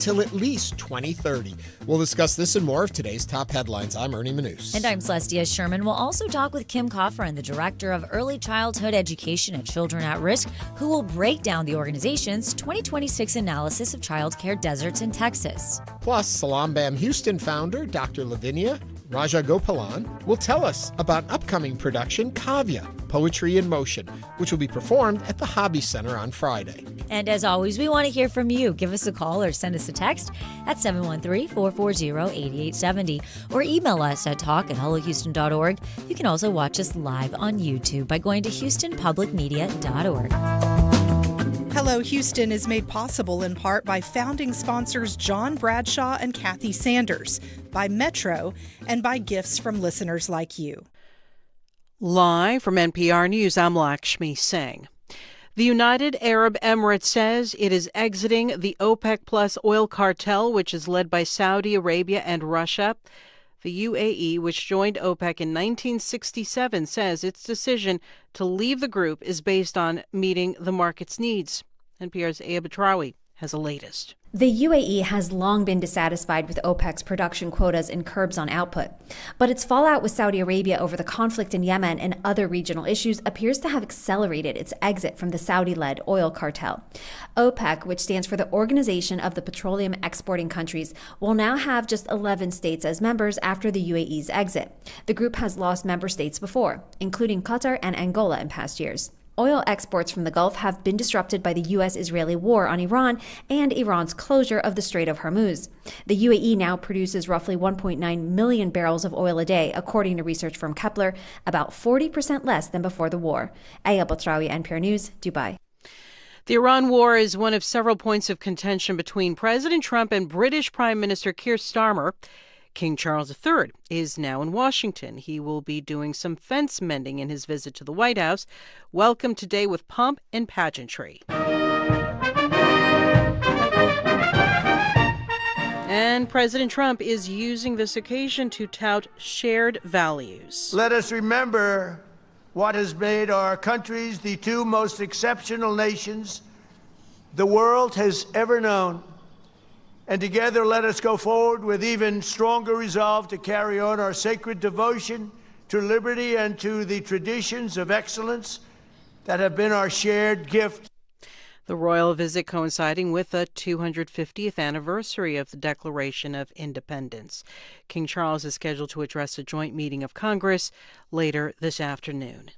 till at least 2030. We'll discuss this and more of today's top headlines. I'm Ernie Manous. And I'm Celeste Sherman. We'll also talk with Kim Kofron, the Director of Early Childhood Education at Children at Risk, who will break down the organization's 2026 analysis of childcare deserts in Texas. Plus, Silambam Houston founder Dr. Lavanya Rajagopalan will tell us about upcoming production Kāvya, Poetry in Motion, which will be performed at the Hobby Center on Friday. And as always, we want to hear from you. Give us a call or send us a text at 713-440-8870 or email us at talk@hellohouston.org. You can also watch us live on YouTube by going to houstonpublicmedia.org. Hello Houston is made possible in part by founding sponsors John Bradshaw and Kathy Sanders, by Metro, and by gifts from listeners like you. Live from NPR News, I'm Lakshmi Singh. The United Arab Emirates says it is exiting the OPEC Plus oil cartel, which is led by Saudi Arabia and Russia. The UAE, which joined OPEC in 1967, says its decision to leave the group is based on meeting the market's needs. NPR's Aya Batrawi has the latest. The UAE has long been dissatisfied with OPEC's production quotas and curbs on output. But its fallout with Saudi Arabia over the conflict in Yemen and other regional issues appears to have accelerated its exit from the Saudi-led oil cartel. OPEC, which stands for the Organization of the Petroleum Exporting Countries, will now have just 11 states as members after the UAE's exit. The group has lost member states before, including Qatar and Angola in past years. Oil exports from the Gulf have been disrupted by the U.S.-Israeli war on Iran and Iran's closure of the Strait of Hormuz. The UAE now produces roughly 1.9 million barrels of oil a day, according to research firm Kepler, about 40% less than before the war. Aya Batrawi, NPR News, Dubai. The Iran war is one of several points of contention between President Trump and British Prime Minister Keir Starmer. King Charles III is now in Washington. He will be doing some fence mending in his visit to the White House. Welcome today with pomp and pageantry. And President Trump is using this occasion to tout shared values. Let us remember what has made our countries the two most exceptional nations the world has ever known. And together, let us go forward with even stronger resolve to carry on our sacred devotion to liberty and to the traditions of excellence that have been our shared gift. The royal visit coinciding with the 250th anniversary of the Declaration of Independence. King Charles is scheduled to address a joint meeting of Congress later this afternoon.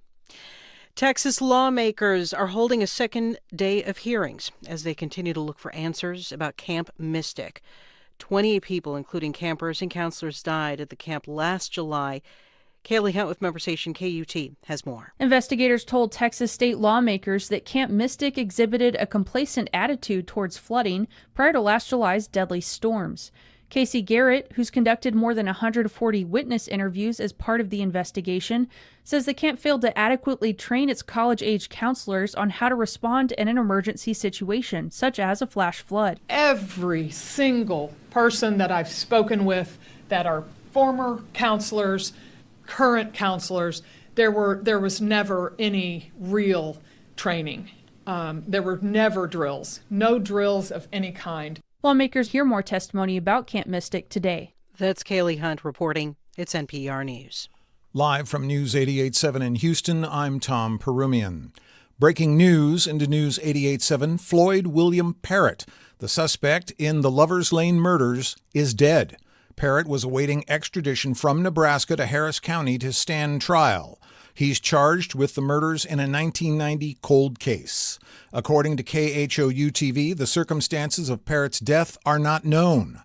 Texas lawmakers are holding a second day of hearings as they continue to look for answers about Camp Mystic. 28 people, including campers and counselors, died at the camp last July. Kaylee Hunt with member station KUT has more. Investigators told Texas state lawmakers that Camp Mystic exhibited a complacent attitude towards flooding prior to last July's deadly storms. Casey Garrett, who's conducted more than 140 witness interviews as part of the investigation, says the camp failed to adequately train its college-age counselors on how to respond in an emergency situation, such as a flash flood. Every single person that I've spoken with that are former counselors, current counselors, there was never any real training. There were never drills, no drills of any kind. Lawmakers hear more testimony about Camp Mystic today. That's Kaylee Hunt reporting. It's NPR News. Live from News 88.7 in Houston, I'm Tom Perumian. Breaking news into News 88.7, Floyd William Parrott, the suspect in the Lovers Lane murders, is dead. Parrott was awaiting extradition from Nebraska to Harris County to stand trial. He's charged with the murders in a 1990 cold case. According to KHOU-TV, the circumstances of Parrott's death are not known.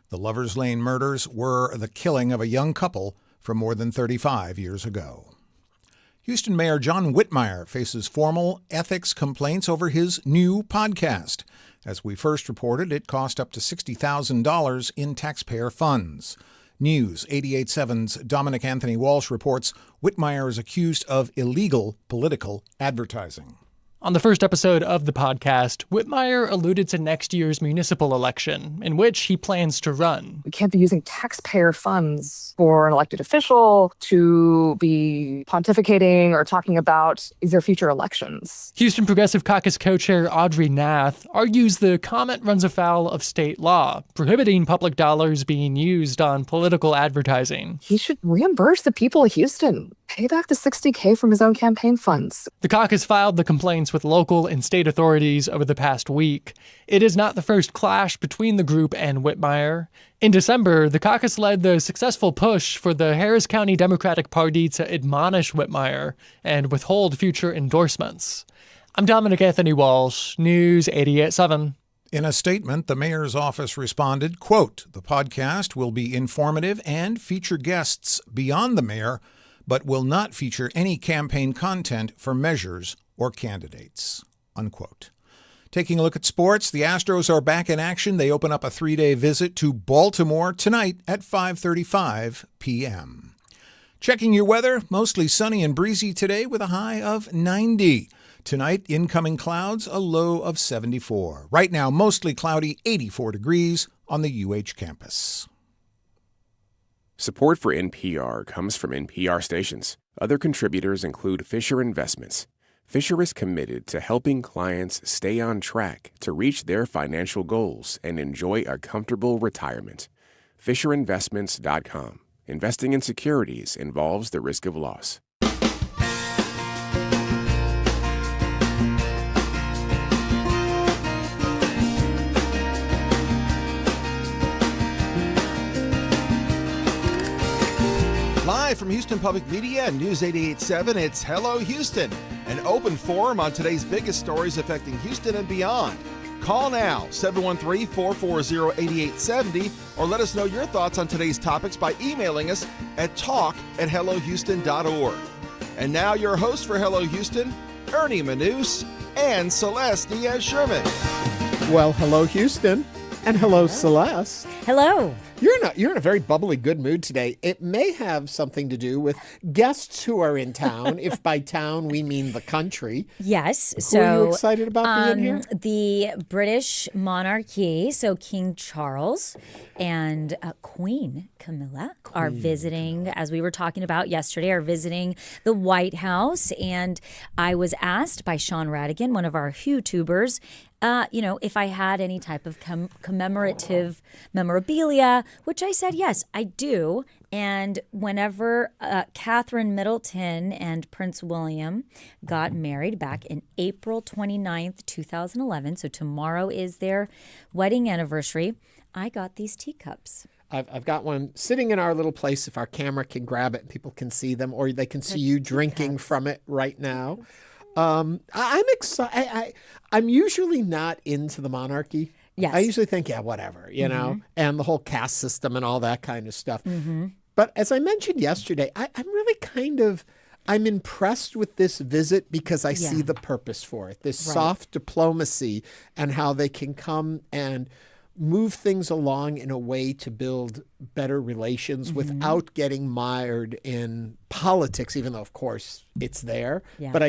The Lovers Lane murders were the killing of a young couple from more than 35 years ago. Houston Mayor John Whitmire faces formal ethics complaints over his new podcast. As we first reported, it cost up to $60,000 in taxpayer funds. News 88.7's Dominic Anthony Walsh reports Whitmire is accused of illegal political advertising. On the first episode of the podcast, Whitmire alluded to next year's municipal election, in which he plans to run. We can't be using taxpayer funds for an elected official to be pontificating or talking about is there future elections. Houston Progressive Caucus co-chair Audrey Nath argues the comment runs afoul of state law, prohibiting public dollars being used on political advertising. He should reimburse the people of Houston. Pay back the $60K from his own campaign funds. The caucus filed the complaints with local and state authorities over the past week. It is not the first clash between the group and Whitmire. In December, the caucus led the successful push for the Harris County Democratic Party to admonish Whitmire and withhold future endorsements. I'm Dominic Anthony Walsh, News 88.7. In a statement, the mayor's office responded, quote, "The podcast will be informative and feature guests beyond the mayor, but will not feature any campaign content for measures or candidates," unquote. Taking a look at sports, the Astros are back in action. They open up a 3-day visit to Baltimore tonight at 5:35 p.m. Checking your weather, mostly sunny and breezy today with a high of 90. Tonight, incoming clouds, a low of 74. Right now, mostly cloudy, 84 degrees on the UH campus. Support for NPR comes from NPR stations. Other contributors include Fisher Investments. Fisher is committed to helping clients stay on track to reach their financial goals and enjoy a comfortable retirement. FisherInvestments.com. Investing in securities involves the risk of loss. Live from Houston Public Media and News 88.7, it's Hello Houston, an open forum on today's biggest stories affecting Houston and beyond. Call now, 713-440-8870, or let us know your thoughts on today's topics by emailing us at talk@hellohouston.org. And now your hosts for Hello Houston, Ernie Manous and Celeste Diaz-Sherman. Well, hello, Houston. And hello, Celeste. Hello. You're in a very bubbly, good mood today. It may have something to do with guests who are in town. If by town we mean the country. Yes. Who are you excited about being here? The British monarchy, so King Charles and Queen Camilla are visiting, as we were talking about yesterday, are visiting the White House. And I was asked by Sean Radigan, one of our YouTubers, if I had any type of commemorative memorabilia, which I said, yes, I do. And whenever Catherine Middleton and Prince William got married back in April 29th, 2011, so tomorrow is their wedding anniversary, I got these teacups. I've got one sitting in our little place. If our camera can grab it, people can see them, or they can see you drinking from it right now. I'm excited. I'm usually not into the monarchy. Yes. I usually think, yeah, whatever, you know, and the whole caste system and all that kind of stuff. But as I mentioned yesterday, I'm really I'm impressed with this visit because I see the purpose for it, this soft diplomacy and how they can come and move things along in a way to build better relations without getting mired in politics, even though, of course, it's there. Yeah. But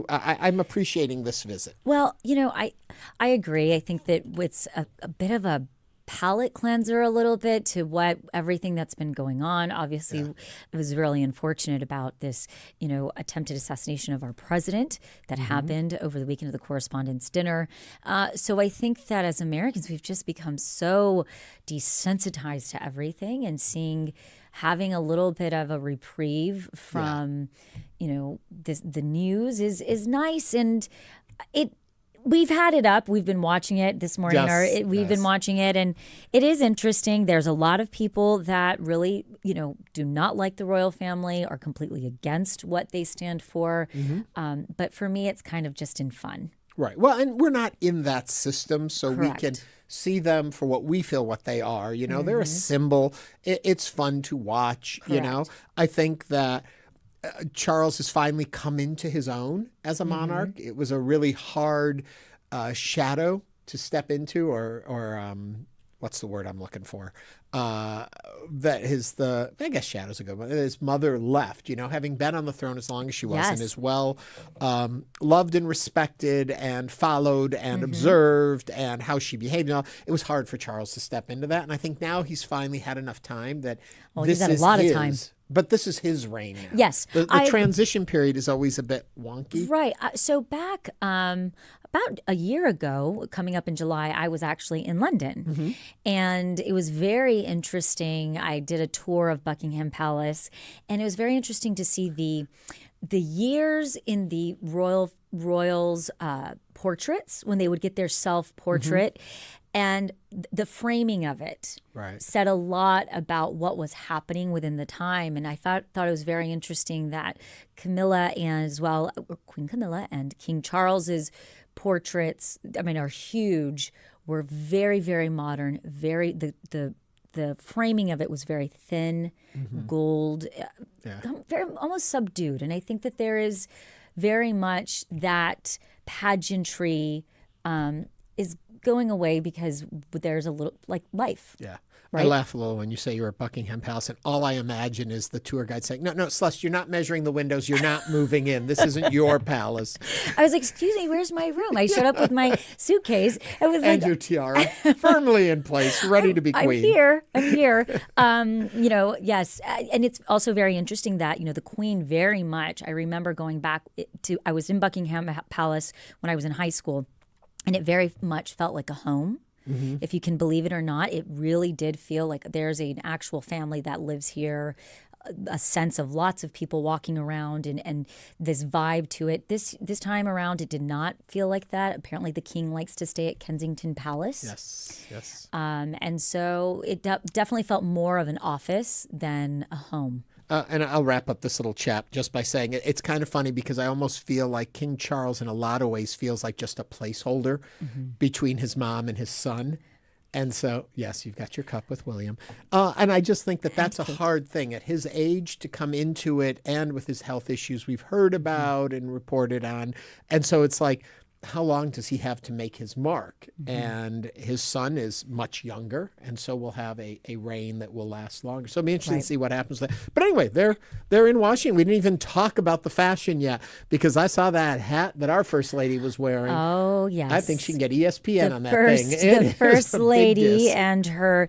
I'm appreciating this visit. Well, I agree. I think that it's a bit of a palate cleanser a little bit to everything that's been going on. Obviously, it was really unfortunate about this, attempted assassination of our president that happened over the weekend of the Correspondents' Dinner. So I think that as Americans, we've just become so desensitized to everything, and having a little bit of a reprieve from, the news is nice, and we've had it up. We've been watching it this morning. We've been watching it, and it is interesting. There's a lot of people that really, do not like the royal family, are completely against what they stand for. But for me, it's kind of just in fun. Right. Well, and we're not in that system, so we can see them for what we feel what they are. They're a symbol. It's fun to watch. Correct. I think that Charles has finally come into his own as a monarch. It was a really hard shadow to step into or what's the word I'm looking for? That I guess shadow's a good one. His mother left, having been on the throne as long as she was, and as well loved and respected and followed and observed, and how she behaved. It was hard for Charles to step into that, and I think now he's finally had enough time that he's had a lot of time. But this is his reign now. Yes. The transition period is always a bit wonky. Right. So back about a year ago, coming up in July, I was actually in London. And it was very interesting. I did a tour of Buckingham Palace, and it was very interesting to see the years in the royals' portraits, when they would get their self-portrait. And the framing of it said a lot about what was happening within the time. And I thought it was very interesting that Camilla and as well Queen Camilla and King Charles's portraits, are huge, were very, very modern, very the framing of it was very thin, gold, very almost subdued. And I think that there is very much that pageantry is going away because there's a little life. Yeah. Right? I laugh a little when you say you're at Buckingham Palace, and all I imagine is the tour guide saying, no, Celeste, you're not measuring the windows. You're not moving in. This isn't your palace. I was like, excuse me, where's my room? I showed up with my suitcase. I was and your tiara firmly in place, ready to be queen. I'm here. Yes. And it's also very interesting that, the Queen very much, I remember going back I was in Buckingham Palace when I was in high school, and it very much felt like a home. If you can believe it or not, it really did feel like there's an actual family that lives here, a sense of lots of people walking around and this vibe to it. This time around, it did not feel like that. Apparently, the king likes to stay at Kensington Palace. Yes. And so it definitely felt more of an office than a home. And I'll wrap up this little chat just by saying it's kind of funny because I almost feel like King Charles in a lot of ways feels like just a placeholder between his mom and his son. And so, yes, you've got your cup with William. And I just think that's a hard thing at his age to come into it, and with his health issues we've heard about and reported on. And so it's like, how long does he have to make his mark? And his son is much younger, and so we'll have a reign that will last longer. So it'll be interesting to see what happens there. But anyway, they're in Washington. We didn't even talk about the fashion yet, because I saw that hat that our First Lady was wearing. Oh, yes. I think she can get ESPN on that thing. The First Lady and her,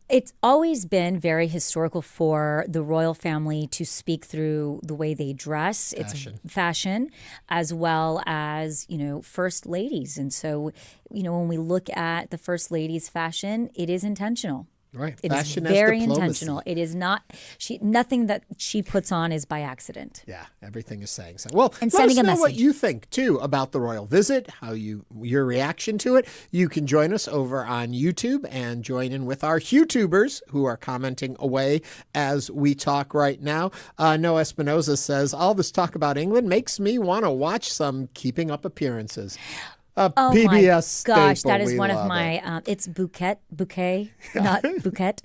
it's always been very historical for the royal family to speak through the way they dress. It's fashion, as well as, first ladies. And so, when we look at the First Lady's fashion, it is intentional. Right. It fashion is very as diplomacy. intentional. It is not, nothing that she puts on is by accident. Yeah, everything is saying so. Well, and let sending us know a message. what you think, too, about the royal visit, your reaction to it. You can join us over on YouTube and join in with our YouTubers who are commenting away as we talk right now. Noah Espinoza says, all this talk about England makes me want to watch some Keeping Up Appearances. PBS my gosh, staple. that is We one of love my, it's bouquet, not bouquet.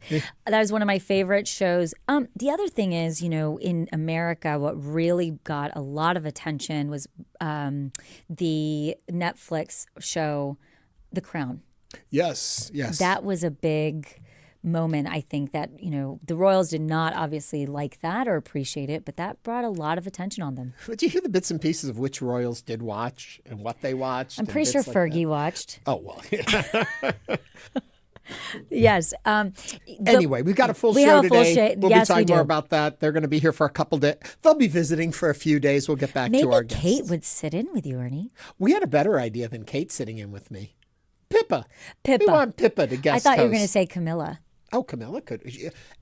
That is one of my favorite shows. The other thing is, in America, what really got a lot of attention was the Netflix show, The Crown. Yes. That was a big moment. I think that, the royals did not obviously like that or appreciate it, but that brought a lot of attention on them. Did you hear the bits and pieces of which royals did watch and what they watched? I'm pretty sure Fergie watched. Oh, well. Yes. Anyway, we've got a full show today. We'll yes, be talking we do. more about that. They're going to be here for a couple days. They'll be visiting for a few days. We'll get back to our guests. Maybe Kate would sit in with you, Ernie. We had a better idea than Kate sitting in with me. Pippa. We want Pippa to guest I thought you were host. going to say Camilla. Oh, Camilla could.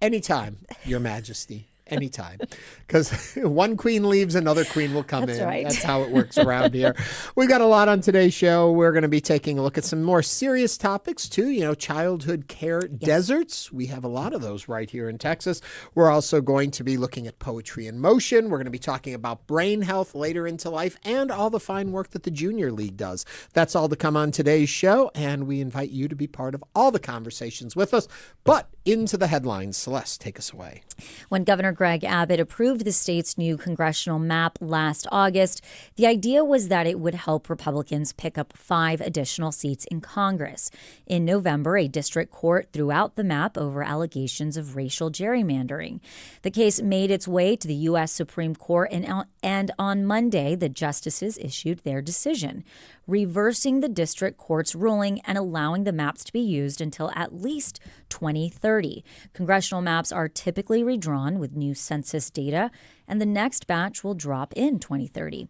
Anytime, Your Majesty. Anytime. Because one queen leaves, another queen will come in. Right. That's how it works around here. We've got a lot on today's show. We're going to be taking a look at some more serious topics, too. Childhood care deserts. We have a lot of those right here in Texas. We're also going to be looking at poetry in motion. We're going to be talking about brain health later into life and all the fine work that the Junior League does. That's all to come on today's show, and we invite you to be part of all the conversations with us. But into the headlines. Celeste, take us away. When Governor Greg Abbott approved the state's new congressional map last August. The idea was that it would help Republicans pick up 5 additional seats in Congress. In November, a district court threw out the map over allegations of racial gerrymandering. The case made its way to the U.S. Supreme Court, and on Monday, the justices issued their decision, reversing the district court's ruling and allowing the maps to be used until at least 2030. Congressional maps are typically redrawn with new census data, and the next batch will drop in 2030.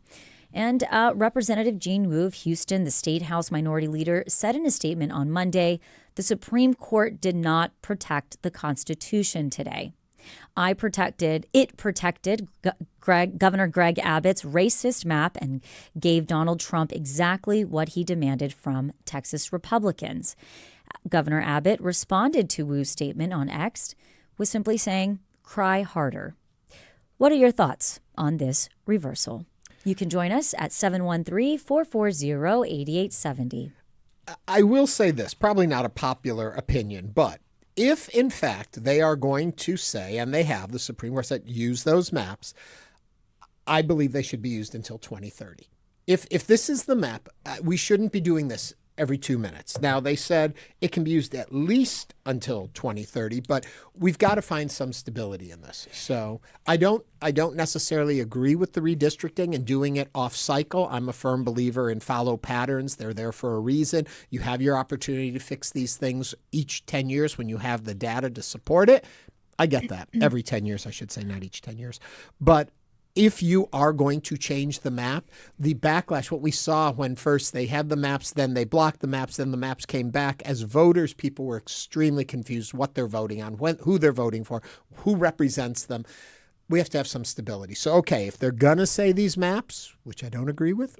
And Representative Jean Wu of Houston, the State House Minority Leader, said in a statement on Monday, the Supreme Court did not protect the Constitution today. It protected Governor Greg Abbott's racist map and gave Donald Trump exactly what he demanded from Texas Republicans. Governor Abbott responded to Wu's statement on X with simply saying, "Cry harder." What are your thoughts on this reversal? You can join us at 713-440-8870. I will say this, probably not a popular opinion, but if, in fact, they are going to say, and they have, the Supreme Court said, use those maps, I believe they should be used until 2030. If this is the map, we shouldn't be doing this every 2 minutes. Now, they said it can be used at least until 2030, but we've got to find some stability in this. So I don't necessarily agree with the redistricting and doing it off cycle. I'm a firm believer in follow patterns. They're there for a reason. You have your opportunity to fix these things each 10 years when you have the data to support it. I get that. Every 10 years, I should say, not each 10 years. But if you are going to change the map, the backlash, what we saw when first they had the maps, then they blocked the maps, then the maps came back. As voters, people were extremely confused what they're voting on, who they're voting for, who represents them. We have to have some stability. So, okay, if they're going to say these maps, which I don't agree with,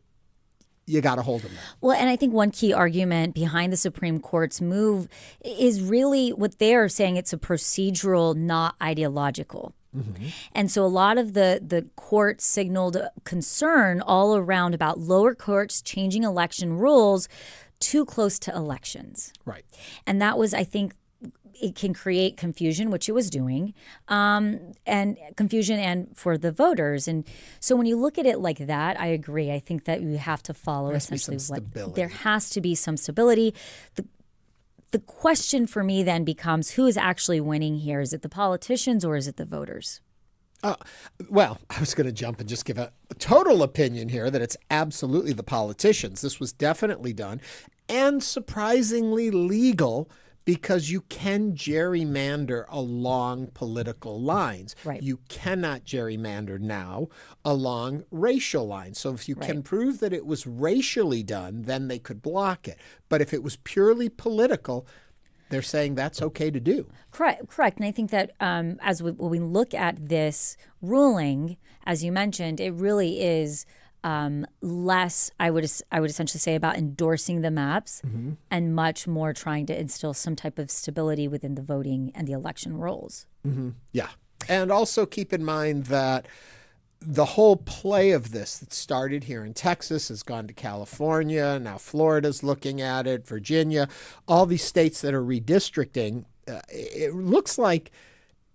you got to hold them there. Well, and I think one key argument behind the Supreme Court's move is really what they are saying. It's a procedural, not ideological. Mm-hmm. And so a lot of the court signaled concern all around about lower courts changing election rules too close to elections. Right. And that was, I think, it can create confusion, which it was doing, and confusion and for the voters. And so when you look at it like that, I agree. I think that you have to follow essentially what there has to be some stability. The question for me then becomes, who is actually winning here? Is it the politicians or is it the voters? Well, I was going to jump and just give a total opinion here that it's absolutely the politicians. This was definitely done and surprisingly legal because you can gerrymander along political lines. Right. You cannot gerrymander now along racial lines. So if you can prove that it was racially done, then they could block it. But if it was purely political, they're saying that's okay to do. Correct. And I think that as when we look at this ruling, as you mentioned, it really is less, I would essentially say, about endorsing the maps and much more trying to instill some type of stability within the voting and the election rolls. Mm-hmm. Yeah. And also keep in mind that the whole play of this that started here in Texas has gone to California. Now Florida's looking at it, Virginia, all these states that are redistricting. It looks like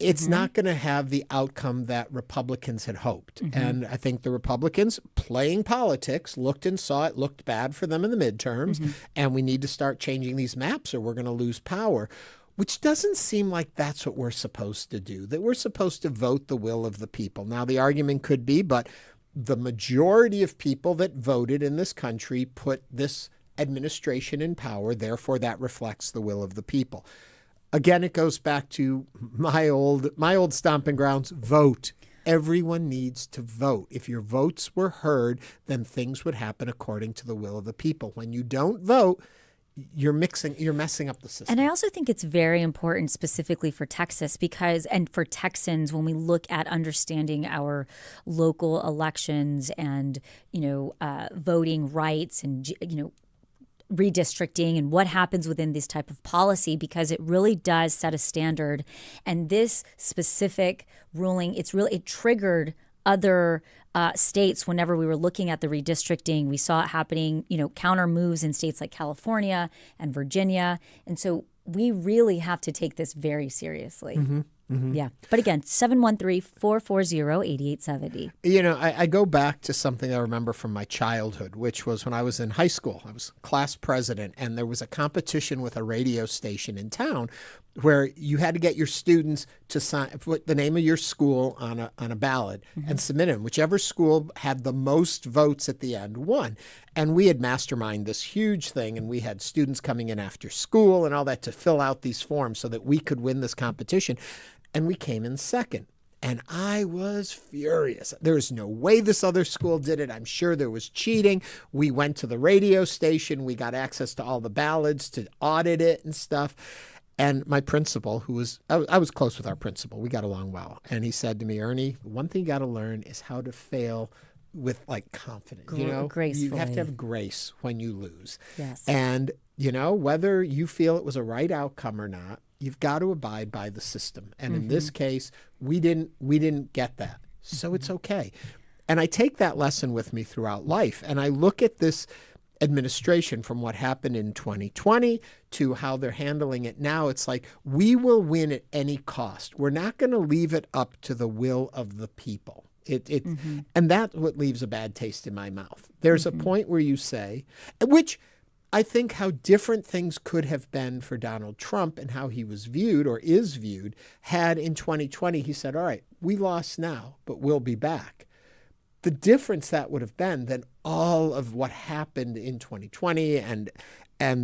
it's not going to have the outcome that Republicans had hoped. And I think the Republicans playing politics looked and saw it looked bad for them in the midterms. And we need to start changing these maps or we're going to lose power, which doesn't seem like that's what we're supposed to do, that we're supposed to vote the will of the people. Now, the argument could be, but the majority of people that voted in this country put this administration in power. Therefore, that reflects the will of the people. Again, it goes back to my old stomping grounds, vote. Everyone needs to vote. If your votes were heard, then things would happen according to the will of the people. When you don't vote, you're messing up the system. And I also think it's very important specifically for Texas and for Texans, when we look at understanding our local elections and, voting rights and, redistricting and what happens within this type of policy, because it really does set a standard. And this specific ruling, it triggered other states. Whenever we were looking at the redistricting, we saw it happening, counter moves in states like California and Virginia. And so we really have to take this very seriously. Yeah. But again, 713-440-8870. You know, I go back to something I remember from my childhood, which was when I was in high school. I was class president, and there was a competition with a radio station in town where you had to get your students to put the name of your school on a ballot and submit it. Whichever school had the most votes at the end won. And we had masterminded this huge thing, and we had students coming in after school and all that to fill out these forms so that we could win this competition. And we came in second. And I was furious. There's no way this other school did it. I'm sure there was cheating. We went to the radio station. We got access to all the ballots to audit it and stuff. And my principal, I was close with our principal. We got along well. And he said to me, Ernie, one thing you got to learn is how to fail with confidence. Gracefully. You have to have grace when you lose. Yes. And, whether you feel it was a right outcome or not, you've got to abide by the system. And in this case, we didn't get that. So it's okay. And I take that lesson with me throughout life. And I look at this administration from what happened in 2020 to how they're handling it now. It's like, we will win at any cost. We're not going to leave it up to the will of the people. And that's what leaves a bad taste in my mouth. There's a point where you say, which I think how different things could have been for Donald Trump and how he was viewed or is viewed had in 2020 he said, all right, we lost now, but we'll be back. The difference that would have been than all of what happened in 2020 and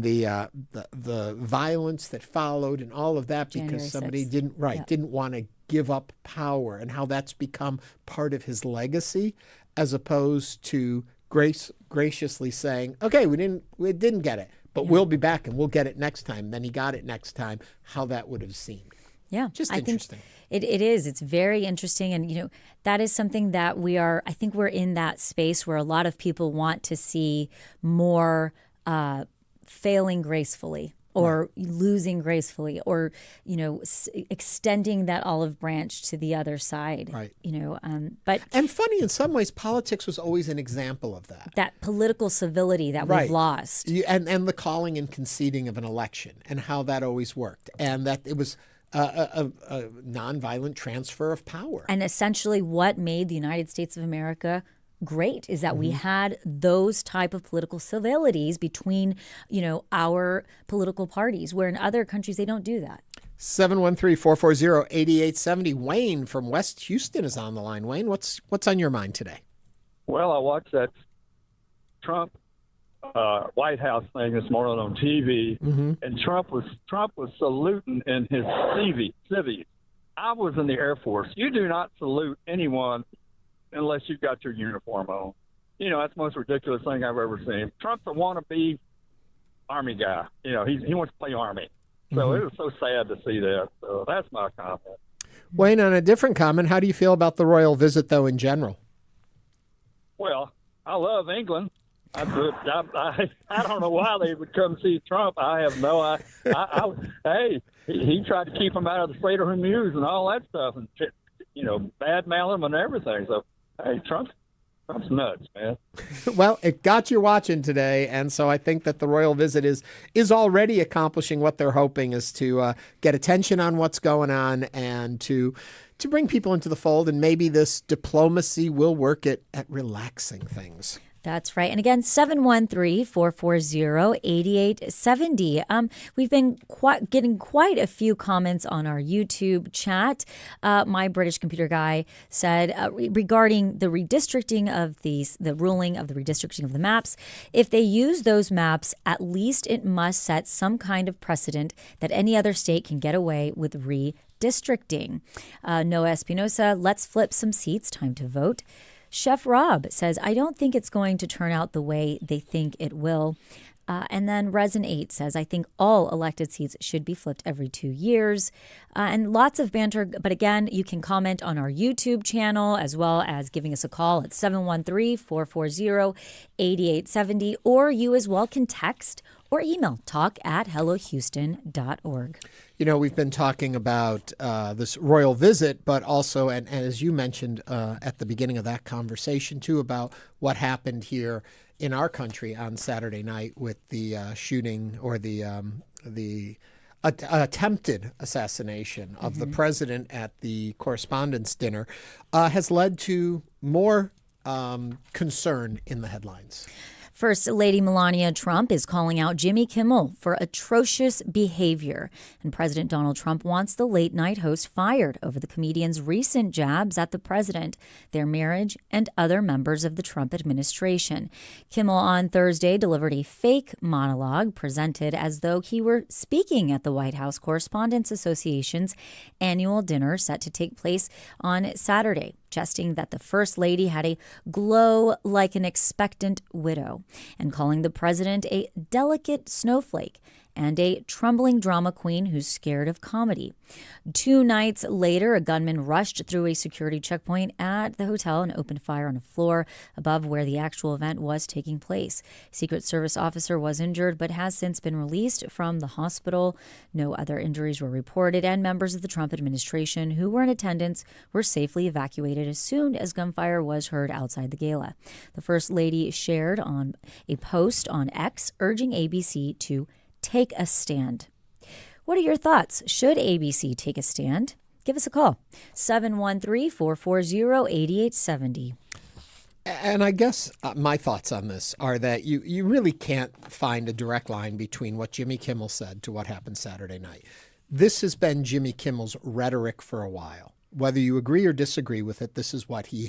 the violence that followed and all of that because January somebody 6th. didn't want to give up power, and how that's become part of his legacy as opposed to graciously saying, okay, we didn't get it, but we'll be back and we'll get it next time. Then he got it next time, how that would have seemed. Yeah. Just I interesting. Think it is. It's very interesting. And, that is something that I think we're in that space where a lot of people want to see more failing gracefully or losing gracefully or, extending that olive branch to the other side. Right. And funny, in some ways, politics was always an example of that. That political civility that we've lost. And the calling and conceding of an election and how that always worked. And that it was a nonviolent transfer of power. And essentially what made the United States of America great is that we had those type of political civilities between, our political parties, where in other countries they don't do that. 713-440-8870. Wayne from West Houston is on the line. Wayne, what's on your mind today? Well, I watched that Trump White House thing this morning on TV, and Trump was saluting in his civvies. I was in the Air Force. You do not salute anyone unless you've got your uniform on. That's the most ridiculous thing I've ever seen. Trump's a wannabe Army guy. He wants to play Army. So it was so sad to see that. So that's my comment. Wayne, on a different comment, how do you feel about the royal visit, though, in general? Well, I love England. I don't know why they would come see Trump. I have no hey, he tried to keep him out of the Strait of Hormuz and all that stuff and, badmouth him and everything. So, hey, Trump's nuts, man. Well, it got you watching today, and so I think that the royal visit is already accomplishing what they're hoping is to get attention on what's going on and to bring people into the fold, and maybe this diplomacy will work at relaxing things. That's right. And again, 713-440-8870. We've been getting quite a few comments on our YouTube chat. My British computer guy said regarding the redistricting of the ruling of the redistricting of the maps, if they use those maps, at least it must set some kind of precedent that any other state can get away with redistricting. Noah Espinosa, let's flip some seats. Time to vote. Chef Rob says, I don't think it's going to turn out the way they think it will. And then Resin 8 says, I think all elected seats should be flipped every 2 years. And lots of banter. But again, you can comment on our YouTube channel as well as giving us a call at 713-440-8870. Or you as well can text or email talk@hellohouston.org. We've been talking about this royal visit, but also, and as you mentioned at the beginning of that conversation, too, about what happened here in our country on Saturday night with the shooting or the attempted assassination of the president at the correspondents' dinner has led to more concern in the headlines. First Lady Melania Trump is calling out Jimmy Kimmel for atrocious behavior. And President Donald Trump wants the late-night host fired over the comedian's recent jabs at the president, their marriage, and other members of the Trump administration. Kimmel on Thursday delivered a fake monologue presented as though he were speaking at the White House Correspondents Association's annual dinner set to take place on Saturday, suggesting that the First Lady had a glow like an expectant widow, and calling the president a delicate snowflake and a trembling drama queen who's scared of comedy. 2 nights later, a gunman rushed through a security checkpoint at the hotel and opened fire on a floor above where the actual event was taking place. Secret Service officer was injured but has since been released from the hospital. No other injuries were reported, and members of the Trump administration who were in attendance were safely evacuated as soon as gunfire was heard outside the gala. The First Lady shared on a post on X urging ABC to take a stand. What are your thoughts? Should ABC take a stand? Give us a call, 713-440-8870. And I guess my thoughts on this are that you really can't find a direct line between what Jimmy Kimmel said to what happened Saturday night. This has been Jimmy Kimmel's rhetoric for a while. Whether you agree or disagree with it, this is what he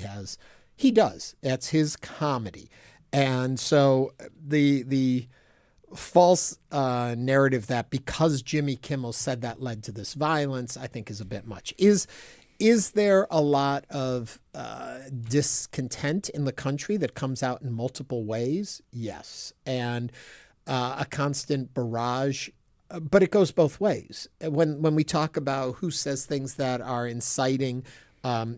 does. That's his comedy. And so the false narrative that because Jimmy Kimmel said that led to this violence, I think is a bit much. Is there a lot of discontent in the country that comes out in multiple ways? Yes. And a constant barrage, but it goes both ways. When we talk about who says things that are inciting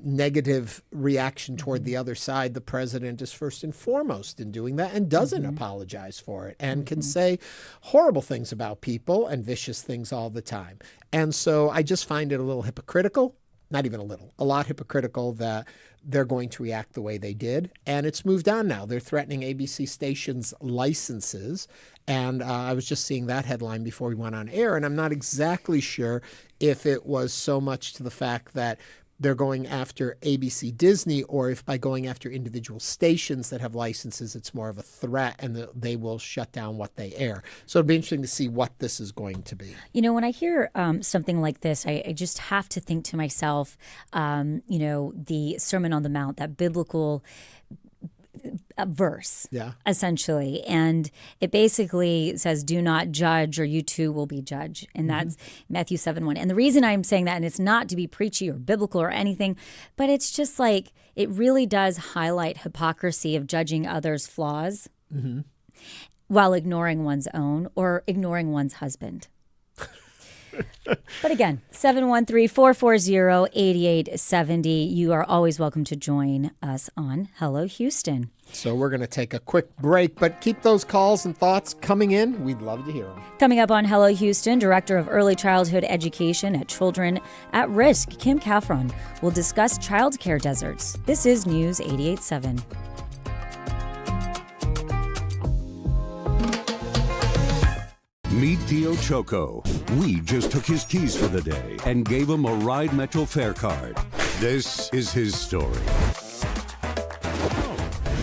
negative reaction toward the other side, the president is first and foremost in doing that and doesn't apologize for it and can say horrible things about people and vicious things all the time. And so I just find it a little hypocritical, not even a little, a lot hypocritical that they're going to react the way they did. And it's moved on now. They're threatening ABC stations' licenses. And I was just seeing that headline before we went on air, and I'm not exactly sure if it was so much to the fact that they're going after ABC Disney, or if by going after individual stations that have licenses, it's more of a threat and they will shut down what they air. So it'll be interesting to see what this is going to be. You know, when I hear something like this, I just have to think to myself, the Sermon on the Mount, that biblical verse, essentially. And it basically says, do not judge or you too will be judged. And that's Matthew 7:1. And the reason I'm saying that, and it's not to be preachy or biblical or anything, but it's just like, it really does highlight hypocrisy of judging others' flaws while ignoring one's own or ignoring one's husband. But again, 713-440-8870. You are always welcome to join us on Hello Houston. So we're going to take a quick break, but keep those calls and thoughts coming in. We'd love to hear them. Coming up on Hello Houston, Director of Early Childhood Education at Children at Risk, Kim Kofron, will discuss childcare deserts. This is News 88.7. Meet Theo Choco. We just took his keys for the day and gave him a Ride Metro fare card. This is his story.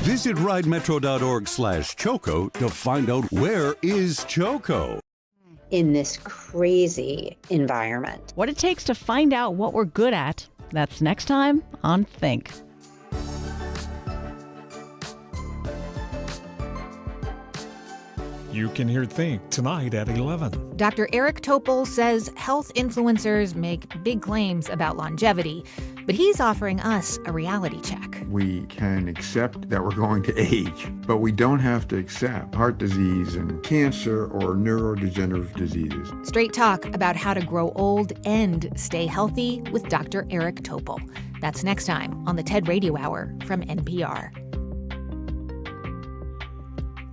Visit ridemetro.org/Choco to find out where is Choco. In this crazy environment. What it takes to find out what we're good at. That's next time on Think. You can hear Think tonight at 11. Dr. Eric Topol says health influencers make big claims about longevity, but he's offering us a reality check. We can accept that we're going to age, but we don't have to accept heart disease and cancer or neurodegenerative diseases. Straight talk about how to grow old and stay healthy with Dr. Eric Topol. That's next time on the TED Radio Hour from NPR.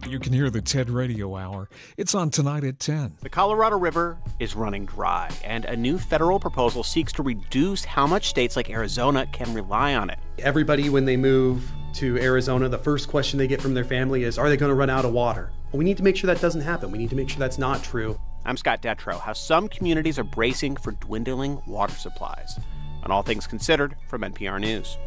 You can hear the TED Radio Hour. It's on tonight at 10. The Colorado River is running dry, and a new federal proposal seeks to reduce how much states like Arizona can rely on it. Everybody, when they move to Arizona, the first question they get from their family is, are they going to run out of water? Well, we need to make sure that doesn't happen. We need to make sure that's not true. I'm Scott Detrow. How some communities are bracing for dwindling water supplies. On All Things Considered from NPR News.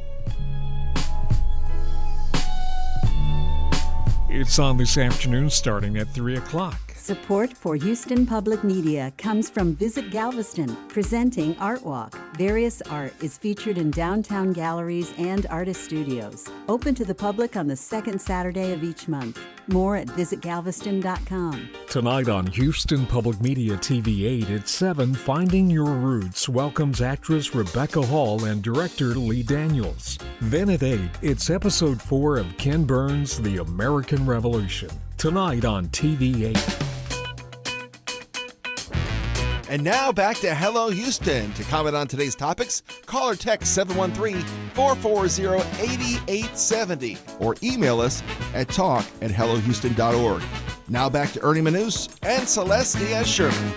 It's on this afternoon starting at 3 o'clock. Support for Houston Public Media comes from Visit Galveston, presenting Art Walk. Various art is featured in downtown galleries and artist studios. Open to the public on the second Saturday of each month. More at visitgalveston.com. Tonight on Houston Public Media TV 8 at 7, Finding Your Roots welcomes actress Rebecca Hall and director Lee Daniels. Then at 8, it's episode 4 of Ken Burns' The American Revolution. Tonight on TV 8. And now back to Hello Houston. To comment on today's topics, call or text 713-440-8870 or email us at talk@hellohouston.org. Now back to Ernie Manous and Celeste Diaz-Sherman.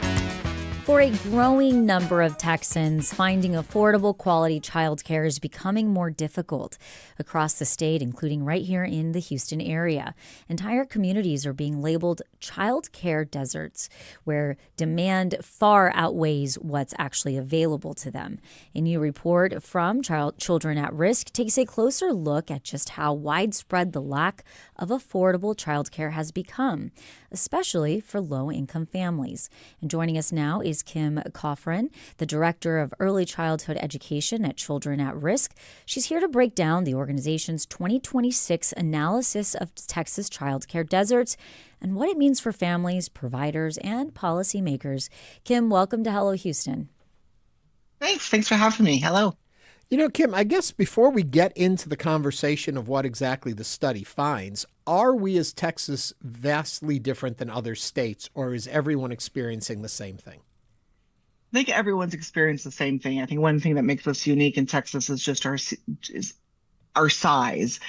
For a growing number of Texans, finding affordable quality childcare is becoming more difficult across the state, including right here in the Houston area. Entire communities are being labeled childcare deserts, where demand far outweighs what's actually available to them. A new report from Children at Risk takes a closer look at just how widespread the lack of affordable childcare has become, especially for low-income families. And joining us now is Kim Kofron, the Director of Early Childhood Education at Children at Risk. She's here to break down the organization's 2026 analysis of Texas childcare deserts and what it means for families, providers, and policymakers. Kim, welcome to Hello Houston. Thanks for having me. Hello. You know, Kim, I guess before we get into the conversation of what exactly the study finds, are we as Texas vastly different than other states, or is everyone experiencing the same thing? I think everyone's experienced the same thing. I think one thing that makes us unique in Texas is just our size,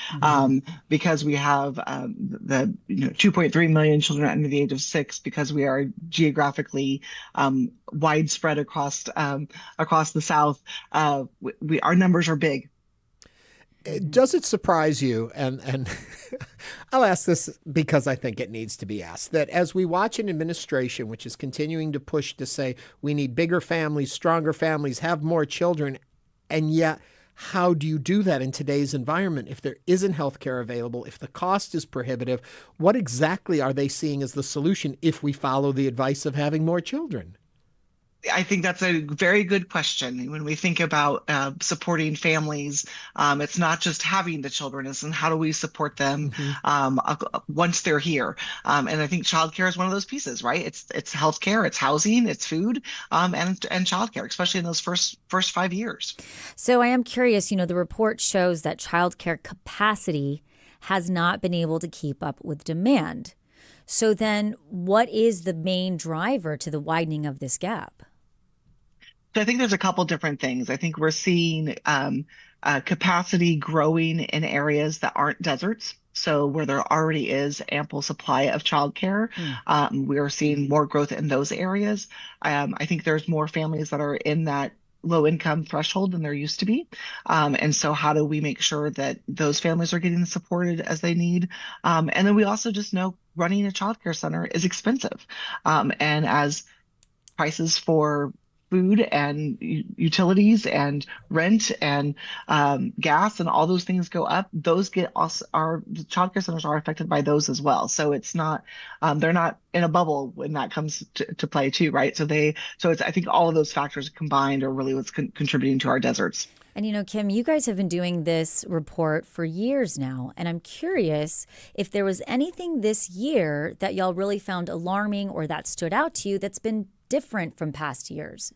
because we have the 2.3 million children under the age of 6, because we are geographically widespread across the South. Our numbers are big. Does it surprise you, and I'll ask this because I think it needs to be asked, that as we watch an administration which is continuing to push to say we need bigger families, stronger families, have more children, and yet how do you do that in today's environment if there isn't health care available, if the cost is prohibitive? What exactly are they seeing as the solution if we follow the advice of having more children? I think that's a very good question. When we think about supporting families, it's not just having the children, it's how do we support them once they're here. And I think childcare is one of those pieces, right? It's healthcare, it's housing, it's food, and childcare, especially in those first 5 years. So I am curious, the report shows that childcare capacity has not been able to keep up with demand. So then what is the main driver to the widening of this gap? So I think there's a couple different things. I think we're seeing capacity growing in areas that aren't deserts. So where there already is ample supply of childcare, we are seeing more growth in those areas. I think there's more families that are in that low income threshold than there used to be. And so how do we make sure that those families are getting supported as they need? And then we also just know running a childcare center is expensive. And as prices for food and utilities and rent and gas and all those things go up, those our childcare centers are affected by those as well. So it's not, they're not in a bubble when that comes to play too, right? So I think all of those factors combined are really what's contributing to our deserts. And Kim, you guys have been doing this report for years now, and I'm curious if there was anything this year that y'all really found alarming or that stood out to you that's been different from past years.